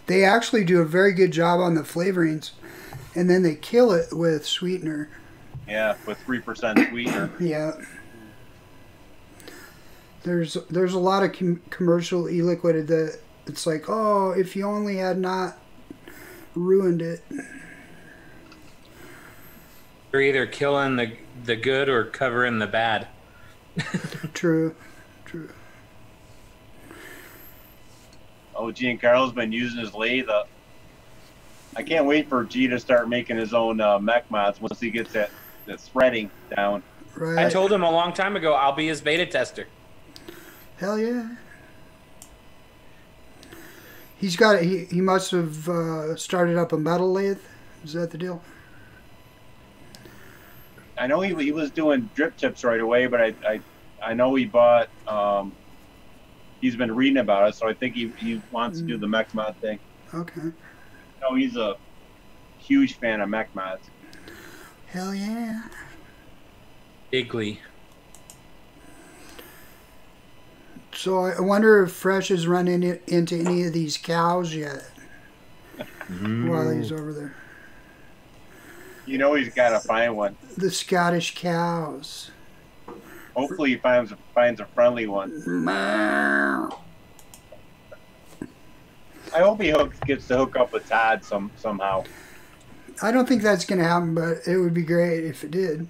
S1: they actually do a very good job on the flavorings, and then they kill it with sweetener.
S2: Yeah, with 3% sweetener.
S1: Yeah. There's a lot of commercial e-liquid that it's like, oh, if you only had not ruined it.
S3: You're either killing the good or covering the bad.
S1: True.
S2: Oh, Giancarlo's been using his lathe up. I can't wait for G to start making his own mech mods once he gets that threading down.
S1: Right.
S3: I told him a long time ago I'll be his beta tester.
S1: Hell yeah. He's got. He must have started up a metal lathe. Is that the deal?
S2: I know he was doing drip tips right away, but I know he bought. He's been reading about it, so I think he wants to do the mech mod thing.
S1: Okay.
S2: No, he's a huge fan of mech mods.
S1: Hell yeah.
S3: Bigly.
S1: So I wonder if Fresh has run into any of these cows yet while he's over there.
S2: You know he's got to find one.
S1: The Scottish cows.
S2: Hopefully he finds a friendly one. I hope he gets to hook up with Todd somehow.
S1: I don't think that's going to happen, but it would be great if it did.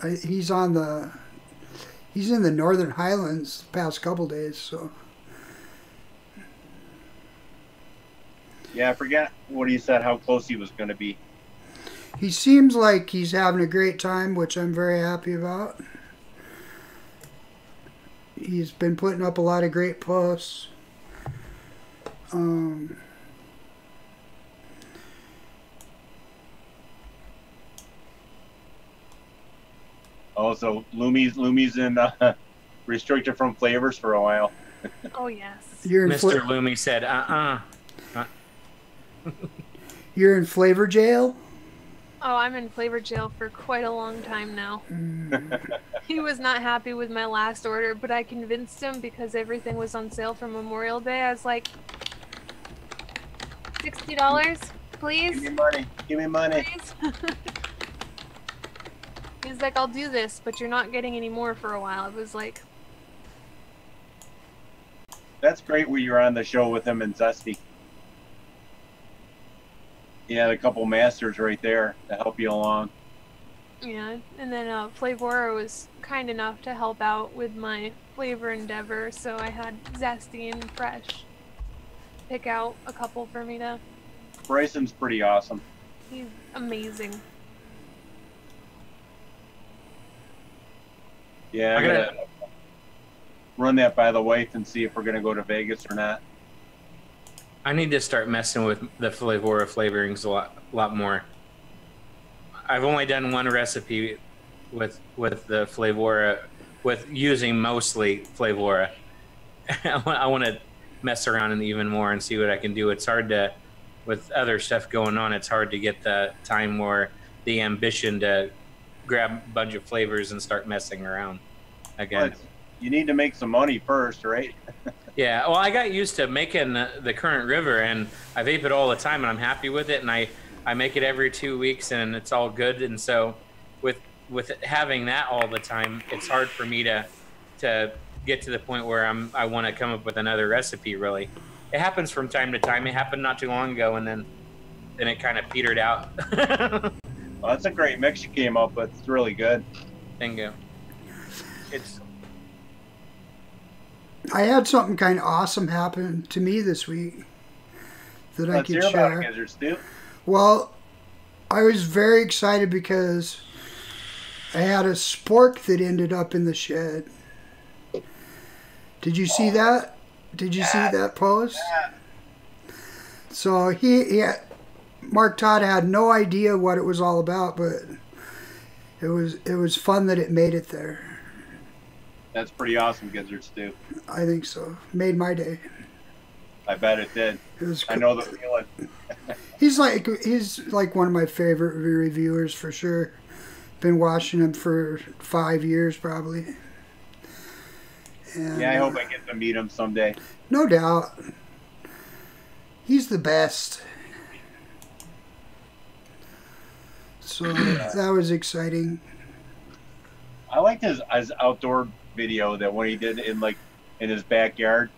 S1: He's in the Northern Highlands the past couple days, so.
S2: Yeah, I forget what he said, how close he was going to be.
S1: He seems like he's having a great time, which I'm very happy about. He's been putting up a lot of great posts.
S2: Oh, so Lumi's in restricted from flavors for a while.
S4: Oh yes.
S3: Mr. Lumi said,
S1: You're in flavor jail?
S4: Oh, I'm in flavor jail for quite a long time now. He was not happy with my last order, but I convinced him because everything was on sale for Memorial Day. I was like, $60, please?
S2: Give me money. Give me money.
S4: Please? He's like, I'll do this, but you're not getting any more for a while. It was like...
S2: That's great when you're on the show with him and Zesty. He had a couple masters right there to help you along.
S4: Yeah, and then Flavora was kind enough to help out with my flavor endeavor, so I had Zesty and Fresh pick out a couple for me to...
S2: Bryson's pretty awesome.
S4: He's amazing.
S2: Yeah, I gotta run that by the wife and see if we're gonna go to Vegas or not.
S3: I need to start messing with the Flavora flavorings a lot more. I've only done one recipe with the Flavora, with using mostly Flavora. I want to mess around and even more and see what I can do. It's hard to, with other stuff going on, it's hard to get the time or the ambition to grab a bunch of flavors and start messing around again.
S2: But you need to make some money first, right?
S3: Yeah, well, I got used to making the Current River, and I vape it all the time, and I'm happy with it, and I make it every 2 weeks, and it's all good. And so with having that all the time, it's hard for me to get to the point where I want to come up with another recipe, really. It happens from time to time. It happened not too long ago, and then it kind of petered out.
S2: Well, that's a great mix you came up with. It's really good.
S3: Bingo.
S1: I had something kind of awesome happen to me this week that I could share.
S2: Gizzard, Stu.
S1: Well, I was very excited because I had a spork that ended up in the shed. Did you see that? Did you see that post?
S2: Yeah.
S1: So Mark Todd had no idea what it was all about, but it was fun that it made it there.
S2: That's pretty awesome, Gizzard Stu.
S1: I think so. Made my day.
S2: I bet it did.
S1: It was cool.
S2: I know the feeling.
S1: He's like one of my favorite reviewers for sure. Been watching him for 5 years probably. And,
S2: yeah, I hope I get to meet him someday.
S1: No doubt. He's the best. So that was exciting.
S2: I liked his outdoor video that when he did in his backyard.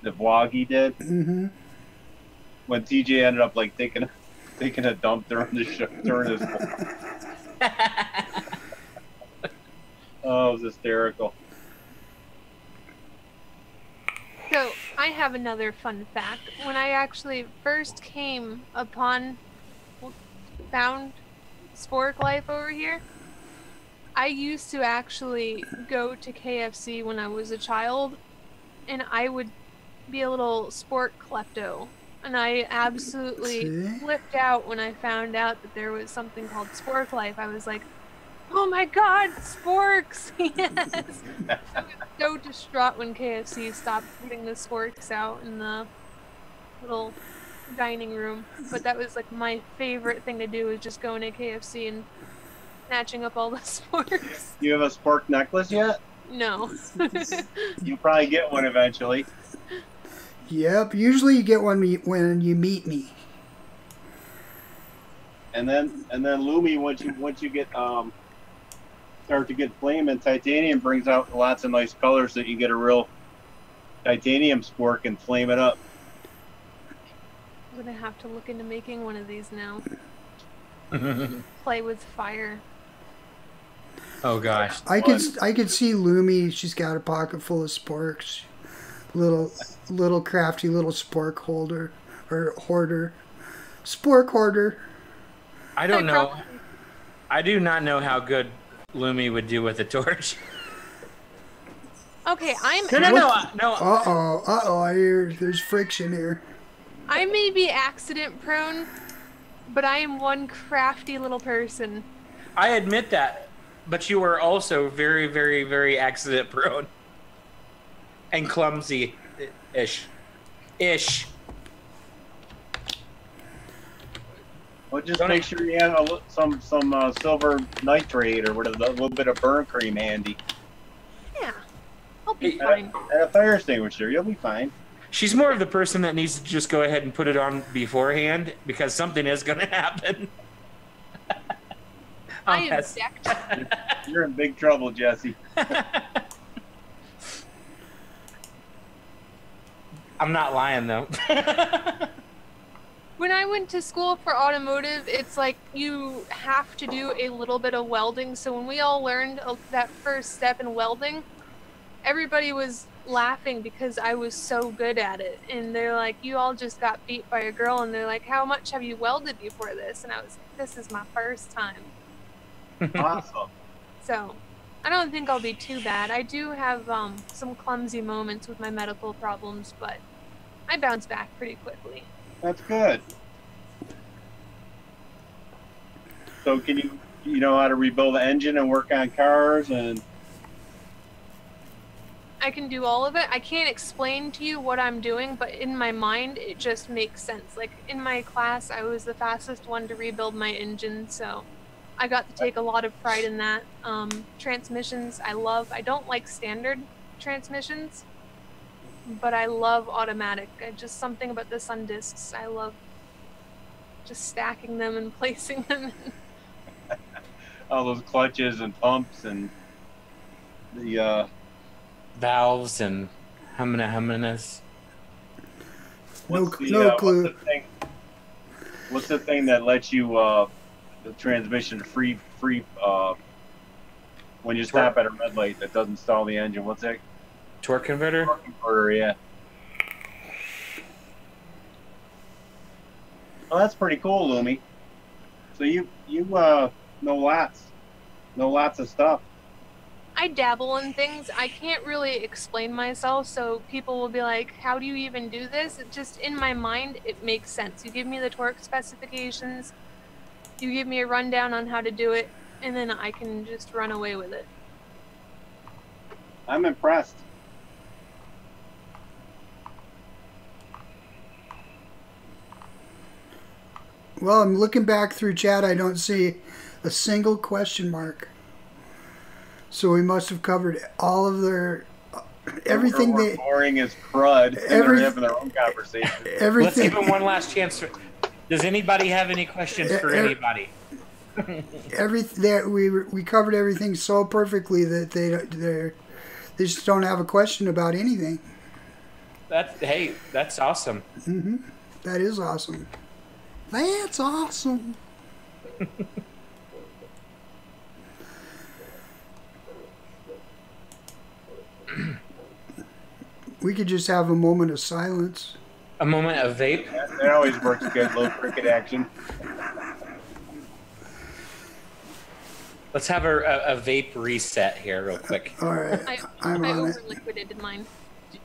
S2: The vlog he did. Mm-hmm. When TJ ended up taking a dump during his. Oh, it was hysterical.
S4: So I have another fun fact. When I actually first found SPORKLyFE over here, I used to actually go to KFC when I was a child and I would be a little sport klepto. And I absolutely flipped out when I found out that there was something called SPORKLyFE. I was like, oh my god, sporks! Yes! I was so distraught when KFC stopped putting the sporks out in the little dining room. But that was like my favorite thing to do, was just going to KFC and snatching up all the sporks.
S2: You have a spork necklace yet?
S4: No.
S2: You'll probably get one eventually.
S1: Yep, usually you get one when you meet me.
S2: And then Lumi, once you get start to get flame, and titanium brings out lots of nice colors, so you get a real titanium spork and flame it up.
S4: I'm gonna have to look into making one of these now. Play with fire.
S3: Oh gosh.
S1: I could see Lumi. She's got a pocket full of sporks. Little crafty little spork holder or hoarder. Spork hoarder.
S3: I don't know. I do not know how good Lumi would do with a torch.
S4: Okay, I'm.
S3: No.
S1: Uh-oh, I hear there's friction here.
S4: I may be accident prone, but I am one crafty little person.
S3: I admit that, but you are also very, very, very accident prone. And clumsy-ish.
S2: Well, just make sure you have some silver nitrate or whatever, a little bit of burn cream handy.
S4: Yeah, I'll be fine.
S2: And a fire extinguisher, you'll be fine.
S3: She's more of the person that needs to just go ahead and put it on beforehand, because something is going to happen.
S4: I am stacked.
S2: You're in big trouble, Jesse.
S3: I'm not lying, though.
S4: When I went to school for automotive, it's like you have to do a little bit of welding. So when we all learned that first step in welding, everybody was laughing because I was so good at it. And they're like, you all just got beat by a girl. And they're like, how much have you welded before this? And I was like, this is my first time.
S2: Awesome.
S4: So I don't think I'll be too bad. I do have some clumsy moments with my medical problems, but I bounce back pretty quickly.
S2: That's good. So can you know how to rebuild the engine and work on cars? And
S4: I can do all of it. I can't explain to you what I'm doing, but in my mind, it just makes sense. Like in my class, I was the fastest one to rebuild my engine, so I got to take a lot of pride in that. Transmissions, I love. I don't like standard transmissions, but I love automatic. Just something about the sun discs. I love just stacking them and placing them in.
S2: all those clutches and pumps and the
S3: valves and humminess.
S1: No clue.
S2: What's the thing that lets you the transmission free when you stop at a red light that doesn't stall the engine? What's that?
S3: Torque converter?
S2: Torque converter, yeah. Well, that's pretty cool, Lumi. So you know lots of stuff.
S4: I dabble in things. I can't really explain myself, so people will be like, how do you even do this? It just, in my mind, it makes sense. You give me the torque specifications, you give me a rundown on how to do it, and then I can just run away with it.
S2: I'm impressed.
S1: Well, I'm looking back through chat. I don't see a single question mark. So we must have covered all of their everything.
S2: We're boring as crud. They're having their own conversation.
S3: Let's give them one last chance. Does anybody have any questions for anybody?
S1: We covered everything so perfectly that they just don't have a question about anything.
S3: That's awesome.
S1: Mm-hmm. That is awesome. That's awesome. We could just have a moment of silence.
S3: A moment of vape?
S2: That always works good. Little cricket action.
S3: Let's have a vape reset here real quick.
S1: All right.
S4: I over-liquidated mine.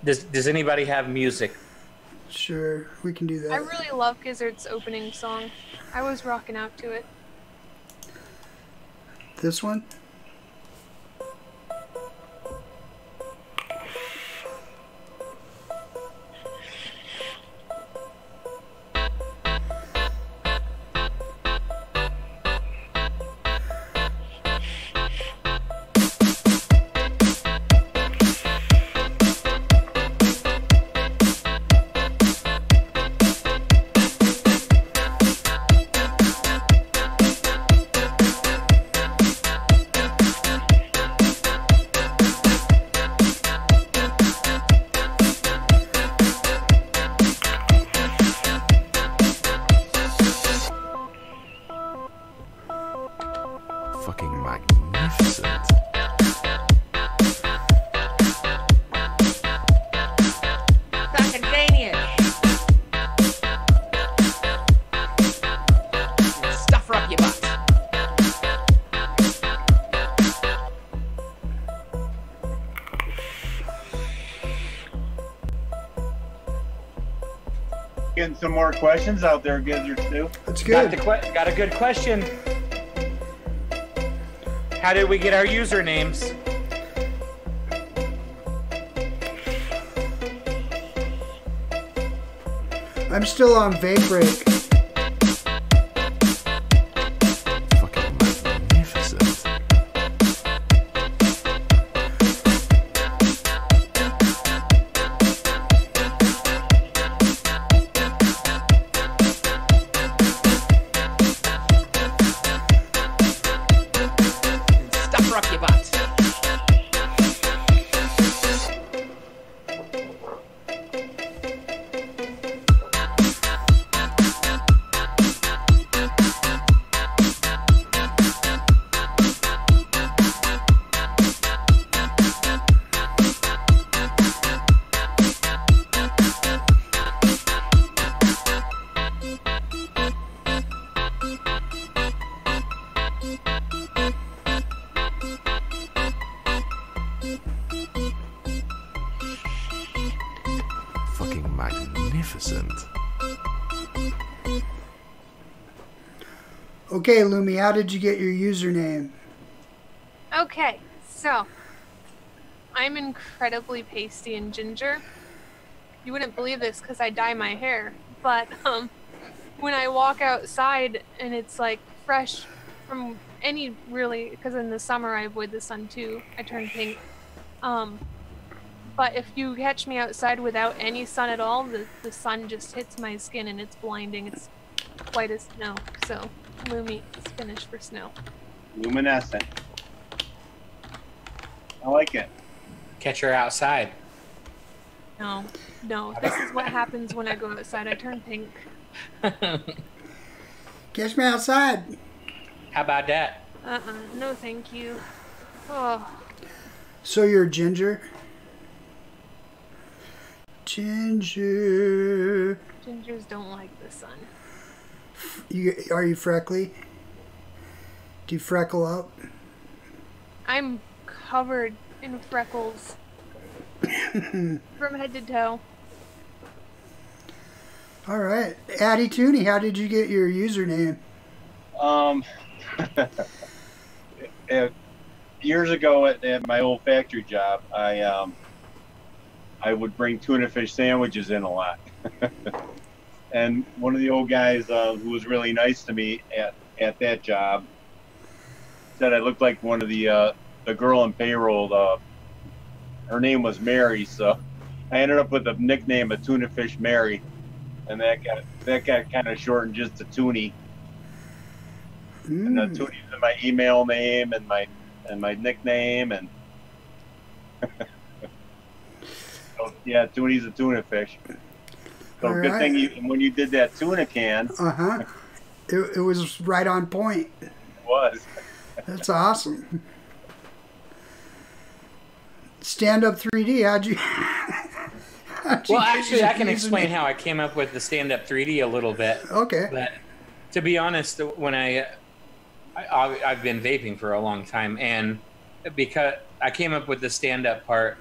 S3: Does anybody have music?
S1: Sure, we can do that.
S4: I really love Gizzard's opening song. I was rocking out to it.
S1: This one?
S5: Fucking magnificent.
S6: Fucking genius. Stuff her up your butt.
S2: Getting some more questions out there, Gizzard too.
S1: That's good.
S3: Got a good question. How did we get our usernames?
S1: I'm still on Vape Break.
S5: Fucking magnificent.
S6: Stuff her up your butt.
S5: Fucking magnificent.
S1: Okay, Lumi, how did you get your username?
S4: Okay, so I'm incredibly pasty and ginger. You wouldn't believe this because I dye my hair, but when I walk outside and it's like fresh from any really, because in the summer I avoid the sun too. I turn pink. But if you catch me outside without any sun at all, the sun just hits my skin and it's blinding. It's white as snow. So Lumi is Finnish for snow.
S2: Luminescent. I like it.
S3: Catch her outside.
S4: No, this is what happens when I go outside. I turn pink.
S1: Catch me outside.
S3: How about that?
S4: No thank you. Oh,
S1: So you're ginger? Ginger.
S4: gingers don't like the sun.
S1: Are you freckly? Do you freckle up?
S4: I'm covered in freckles from head to toe.
S1: All right. Addie Tooney, how did you get your username?
S2: Years ago at my old factory job, I would bring tuna fish sandwiches in a lot. And one of the old guys who was really nice to me at that job said I looked like one of the girl in payroll. Her name was Mary, so I ended up with the nickname of Tuna Fish Mary, and that got kind of shortened just to Toonie. And Toonie's my email name and my nickname, and so, yeah, Toonie's a tuna fish. So
S1: All
S2: good
S1: right.
S2: thing when you did that tuna can.
S1: It was right on point.
S2: It was.
S1: That's awesome. Stand Up 3D, how'd you
S3: Well,
S1: get
S3: actually,
S1: your
S3: I can explain
S1: username?
S3: how I came up with the stand-up 3D a little bit.
S1: Okay.
S3: But to be honest, when I've been vaping for a long time, and because I came up with the stand-up part,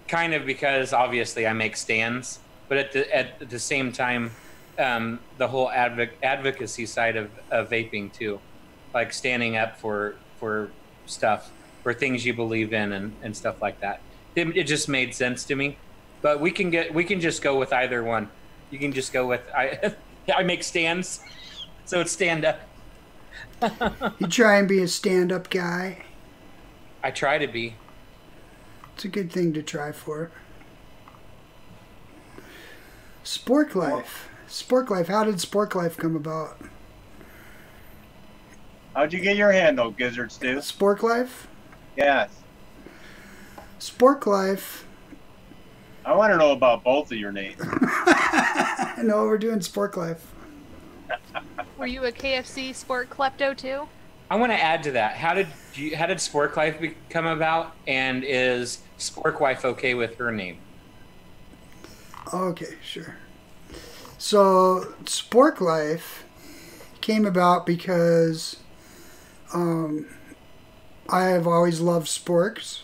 S3: kind of because obviously I make stands, but at the same time, the whole advocacy side of vaping too, like standing up for stuff, for things you believe in and stuff like that. It just made sense to me. But we can just go with either one. You can just go with I make stands, so it's stand up.
S1: You try and be a stand-up guy.
S3: I try to be.
S1: It's a good thing to try for. SPORKLyFE. SPORKLyFE. How did SPORKLyFE come about?
S2: How'd you get your handle, Gizzard Stew?
S1: SPORKLyFE?
S2: Yes.
S1: SPORKLyFE.
S2: I want to know about both of your names.
S1: No, we're doing SPORKLyFE.
S4: Were you a KFC sport klepto too?
S3: I want to add to that. How did SPORKLyFE come about, and is SPORKLyFE okay with her name?
S1: Okay, sure. So SPORKLyFE came about because I have always loved sporks,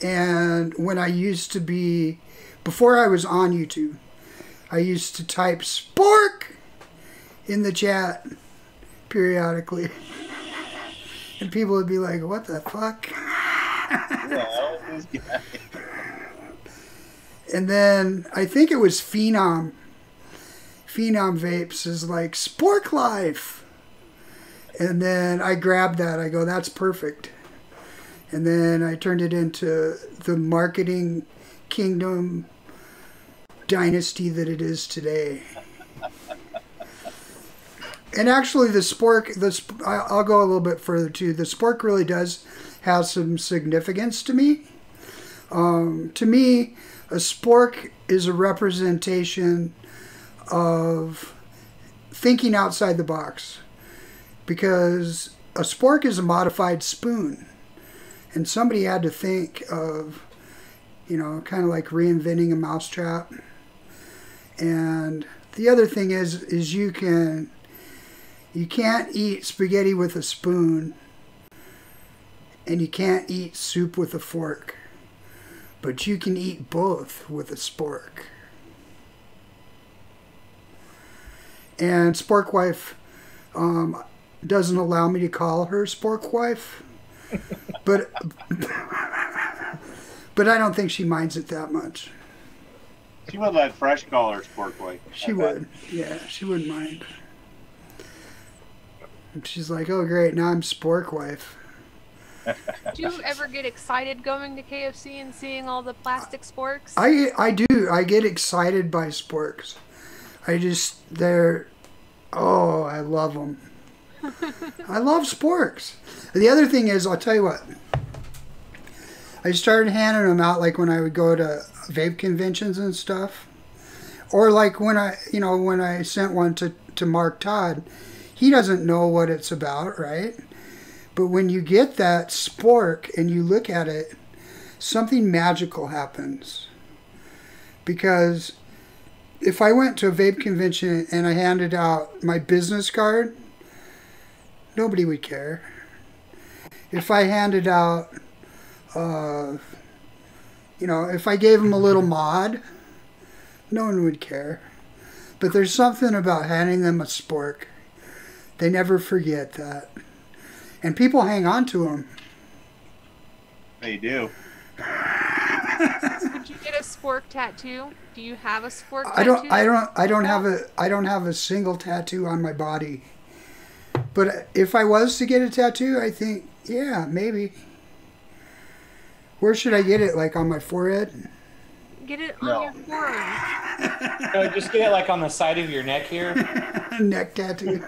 S1: and when I used to be, before I was on YouTube, I used to type "spork" in the chat periodically, and people would be like, "What the fuck?" And then I think it was Phenom Vapes is like SPORKLyFE, and then I grabbed that. I go, "That's perfect." And then I turned it into the marketing kingdom dynasty that it is today. And actually, I'll go a little bit further too. The spork really does have some significance to me. To me, a spork is a representation of thinking outside the box, because a spork is a modified spoon, and somebody had to think of, kind of like reinventing a mousetrap. And the other thing is you can't eat spaghetti with a spoon, and you can't eat soup with a fork, but you can eat both with a spork. And SPORKLyFE doesn't allow me to call her SPORKLyFE, but I don't think she minds it that much.
S2: She would let Fresh call her SPORKLyFE.
S1: She would, yeah, she wouldn't mind. And she's like, "Oh great, now I'm SPORKLyFE."
S4: Do you ever get excited going to KFC and seeing all the plastic sporks?
S1: I do. I get excited by sporks. I love them. I love sporks. The other thing is, I'll tell you what. I started handing them out like when I would go to vape conventions and stuff, or like when I sent one to Mark Todd. He doesn't know what it's about, right? But when you get that spork and you look at it, something magical happens. Because if I went to a vape convention and I handed out my business card, nobody would care. If I handed out, if I gave them a little mod, no one would care. But there's something about handing them a spork. They never forget that. And people hang on to them.
S2: They do.
S4: Would you get a spork tattoo? Do you have a spork tattoo?
S1: I don't have a single tattoo on my body. But if I was to get a tattoo, I think, yeah, maybe. Where should I get it? Like on my forehead?
S4: Get it on your forearm.
S3: No, just get it like on the side of your neck here.
S1: Neck tattoo.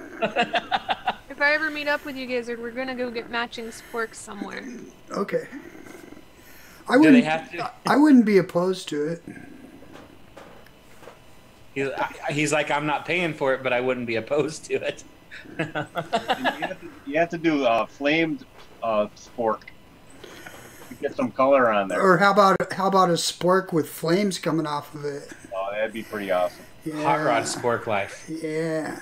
S4: If I ever meet up with you, Gizzard, we're gonna go get matching sporks somewhere.
S1: Okay.
S3: Do they have to?
S1: I wouldn't be opposed to it.
S3: He's like, "I'm not paying for it, but I wouldn't be opposed to it."
S2: you have to do a flamed spork. You get some color on there.
S1: Or how about a spork with flames coming off of it?
S2: Oh, that'd be pretty awesome.
S1: Yeah.
S3: Hot rod SPORKLyFE.
S1: Yeah.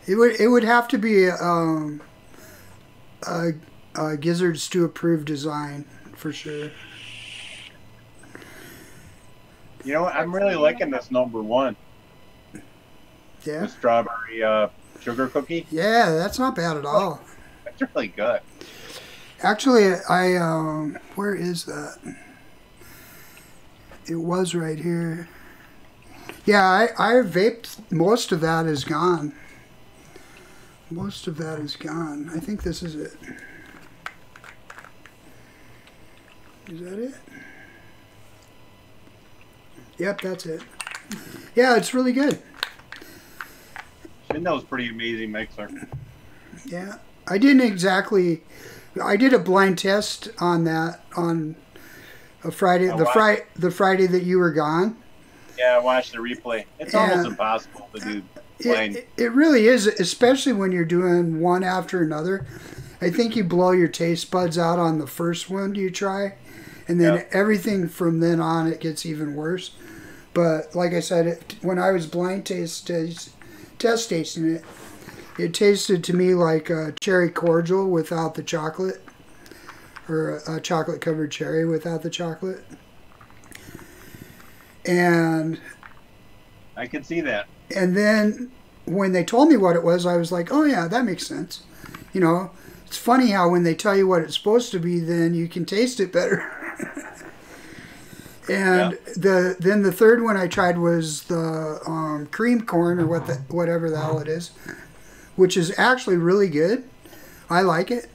S1: It would have to be a Gizzard Stew approved design for sure.
S2: You know what? I'm really liking this number one.
S1: Yeah.
S2: The strawberry sugar cookie.
S1: Yeah, that's not bad at all.
S2: That's really good.
S1: Actually, where is that? It was right here. Yeah, I vaped. Most of that is gone. Most of that is gone. I think this is it. Is that it? Yep, that's it. Yeah, it's really good.
S2: Shindo's pretty amazing mixer.
S1: Yeah, I didn't exactly. I did a blind test on that on a Friday. The Friday that you were gone.
S2: Yeah, I watched the replay. It's almost impossible to do blind.
S1: It really is, especially when you're doing one after another. I think you blow your taste buds out on the first one you try, and then everything from then on it gets even worse. But like I said, when I was blind test tasting it, it tasted to me like a cherry cordial without the chocolate, or a chocolate covered cherry without the chocolate. And
S2: I could see that.
S1: And then when they told me what it was, I was like, oh yeah, that makes sense. You know, it's funny how when they tell you what it's supposed to be, then you can taste it better. And then the third one I tried was the cream corn, or whatever the hell it is, which is actually really good. I like it.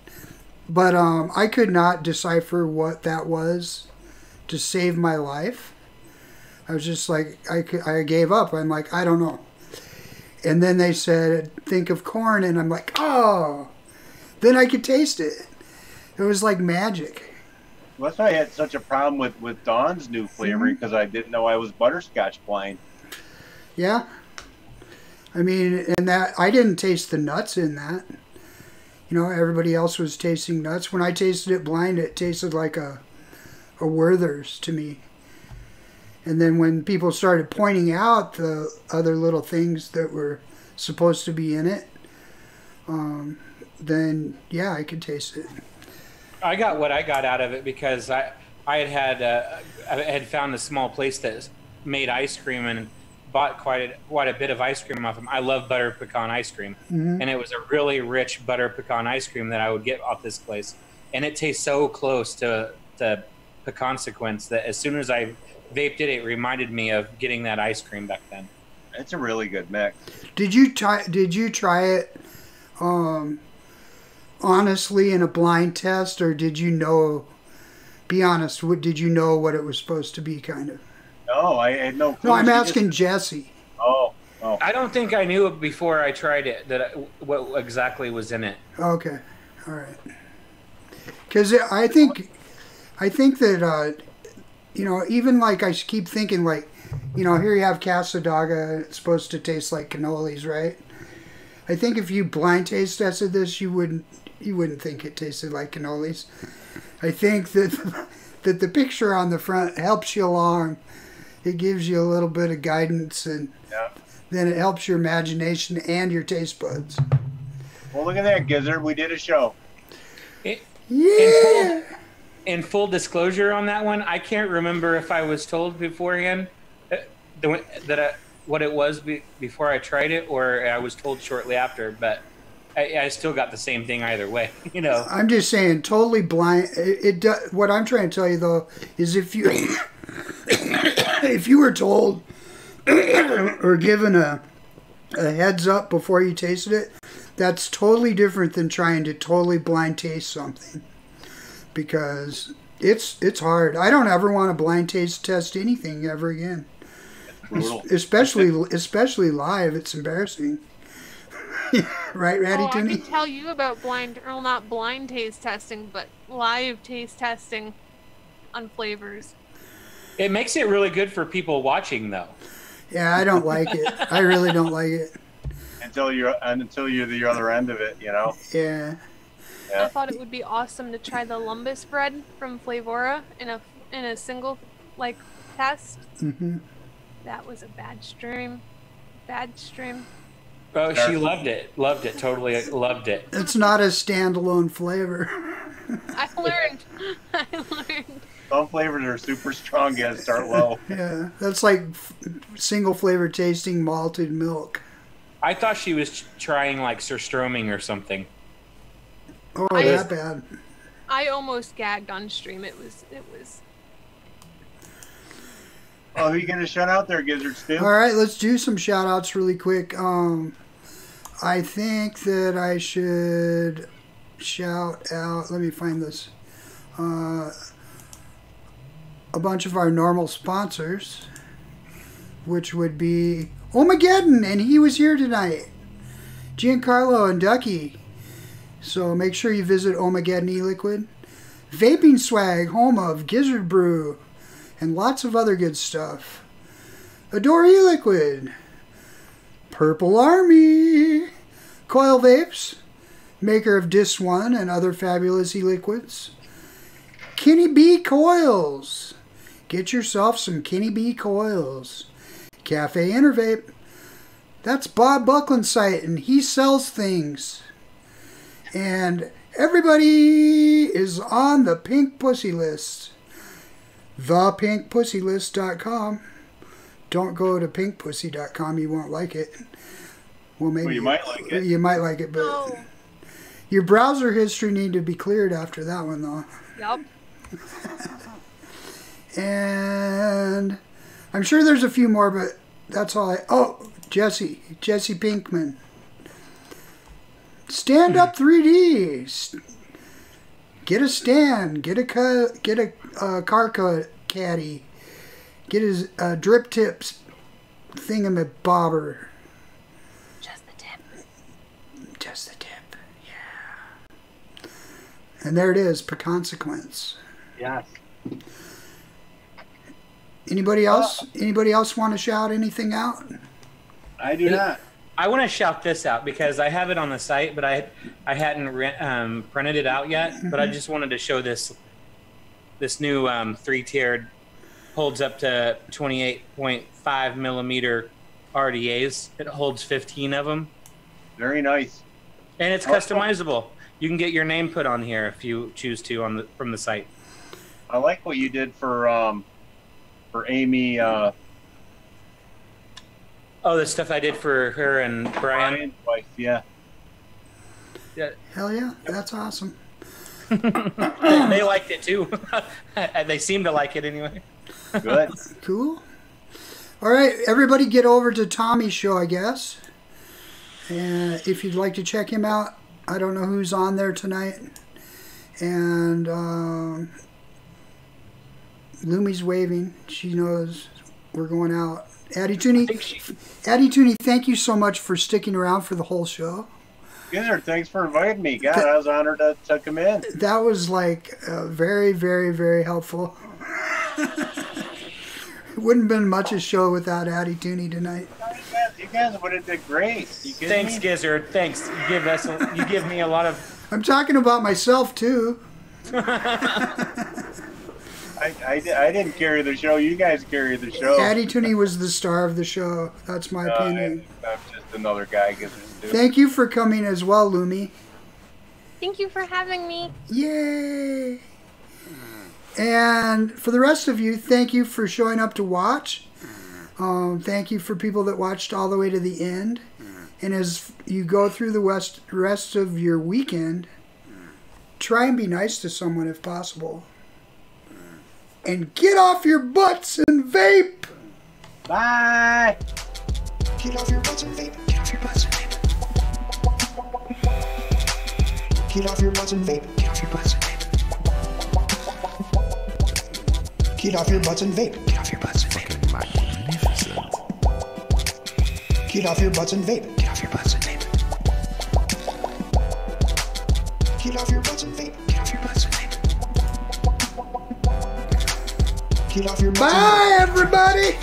S1: But I could not decipher what that was to save my life. I was just like, I gave up. I'm like, I don't know. And then they said, think of corn. And I'm like, oh. Then I could taste it. It was like magic.
S2: Well, that's why I had such a problem with Dawn's new flavoring, because I didn't know I was butterscotch blind.
S1: Yeah. I mean, and that I didn't taste the nuts in that. You know, everybody else was tasting nuts. When I tasted it blind, it tasted like a Werther's to me. And then when people started pointing out the other little things that were supposed to be in it, then yeah, I could taste it.
S3: I got what I got out of it because I had found a small place that made ice cream and bought quite a bit of ice cream off them. I love butter pecan ice cream, and it was a really rich butter pecan ice cream that I would get off this place, and it tastes so close to pecan sequence that as soon as I vaped it, it reminded me of getting that ice cream back then.
S2: It's a really good mix.
S1: Did you try it honestly in a blind test, or did you know? Be honest. Did you know what it was supposed to be, kind of?
S2: No, I had no clue.
S1: No, I'm asking Jesse.
S2: Oh.
S3: I don't think I knew it before I tried it what exactly was in it.
S1: Okay, all right. Because I think that you know, even like I keep thinking, like, you know, here you have Casadaga. It's supposed to taste like cannolis, right? I think if you blind taste tested this, you wouldn't think it tasted like cannolis. I think that the picture on the front helps you along. It gives you a little bit of guidance, and then it helps your imagination and your taste buds.
S2: Well, look at that, Gizzard. We did a show.
S1: Yeah.
S3: In full disclosure on that one, I can't remember if I was told beforehand what it was before I tried it, or I was told shortly after, but I still got the same thing either way, you know.
S1: I'm just saying, totally blind. What I'm trying to tell you, though, is if you if you were told or given a heads up before you tasted it, that's totally different than trying to totally blind taste something. Because it's hard. I don't ever want to blind taste test anything ever again. Especially live. It's embarrassing. Right, Ratty Tooney?
S4: I can tell you about not blind taste testing, but live taste testing on flavors.
S3: It makes it really good for people watching, though.
S1: Yeah, I don't like it. I really don't like it.
S2: Until you're the other end of it, you know.
S1: Yeah.
S4: I thought it would be awesome to try the lumbus bread from Flavora in a single test. That was a bad stream.
S3: Oh, she loved it, totally loved it.
S1: It's not a standalone flavor.
S4: I learned.
S2: Some flavors are super strong. You gotta start low.
S1: Yeah, that's like single flavor tasting malted milk.
S3: I thought she was trying like surströmming or something.
S1: Oh, that bad.
S4: I almost gagged on stream. It was.
S2: Oh, who are you gonna shout out there, Gizzard Stu?
S1: All right, let's do some shout outs really quick. I think that I should shout out, let me find this, a bunch of our normal sponsors, which would be OHMAGEDDON, and he was here tonight, Giancarlo and Ducky. So make sure you visit OHMAGEDDON e-liquid. Vaping Swag, home of Gizzard Brew, and lots of other good stuff. Adore e-liquid. Purple Army. Coil Vapes, maker of Dis 1 and other fabulous e-liquids. Kenny B Coils. Get yourself some Kenny B Coils. Cafe Intervape. That's Bob Buckland's site, and he sells things. And everybody is on the Pink Pussy List. ThePinkPussyList.com. Don't go to pinkpussy.com, you won't like it. Well, maybe
S2: you might like it.
S1: You might like it, but
S4: No.
S1: your browser history need to be cleared after that one, though.
S4: Yup.
S1: And I'm sure there's a few more, but that's all Oh, Jesse Pinkman. Stand Up 3D. Get a stand. Get a car caddy. Get his drip tips thingamabobber.
S4: Just the tip.
S1: Just the tip. Yeah. And there it is, per consequence.
S2: Yes.
S1: Anybody else? Anybody else want to shout anything out?
S2: I do not.
S3: I want to shout this out because I have it on the site, but I hadn't printed it out yet. But I just wanted to show this new 3-tiered, holds up to 28.5 millimeter RDAs. It holds 15 of them.
S2: Very nice.
S3: And it's customizable. You can get your name put on here if you choose to from the site.
S2: I like what you did for Amy.
S3: Oh, the stuff I did for her and Brian.
S2: Brian's wife, yeah.
S3: Yeah.
S1: Hell yeah, that's awesome.
S3: They liked it too. They seem to like it anyway.
S2: Good.
S1: Cool. All right, everybody get over to Tommy's show, I guess. And if you'd like to check him out, I don't know who's on there tonight. And Lumi's waving. She knows we're going out. Addie Tooney, thank you so much for sticking around for the whole show.
S2: Gizzard, thanks for inviting me. God, I was honored to come in.
S1: That was like very, very, very helpful. It wouldn't have been much a show without Addie Tooney tonight.
S2: You guys would have did great.
S3: Thanks, Gizzard. Thanks. You give me a lot of.
S1: I'm talking about myself too.
S2: I didn't carry the show. You guys carried the show.
S1: Addie Tooney was the star of the show. That's my opinion.
S2: I'm just another guy. Gizzard.
S1: Thank you for coming as well, Lumi.
S4: Thank you for having me.
S1: Yay! And for the rest of you, thank you for showing up to watch. Thank you for people that watched all the way to the end. And as you go through the rest of your weekend, try and be nice to someone if possible. And get off your butts and vape!
S2: Bye!
S7: Get off your butts and vape. Get off your butts and vape. Get off your butts and vape. Get off your butts and vape. Get off your butts and vape. Get off your butts and vape.
S5: Magnificent.
S7: Get off your butts and vape. Get off your butts and vape. Get off your butts and vape. Get off your butts and vape. Get off your butts and vape.
S1: Bye, everybody!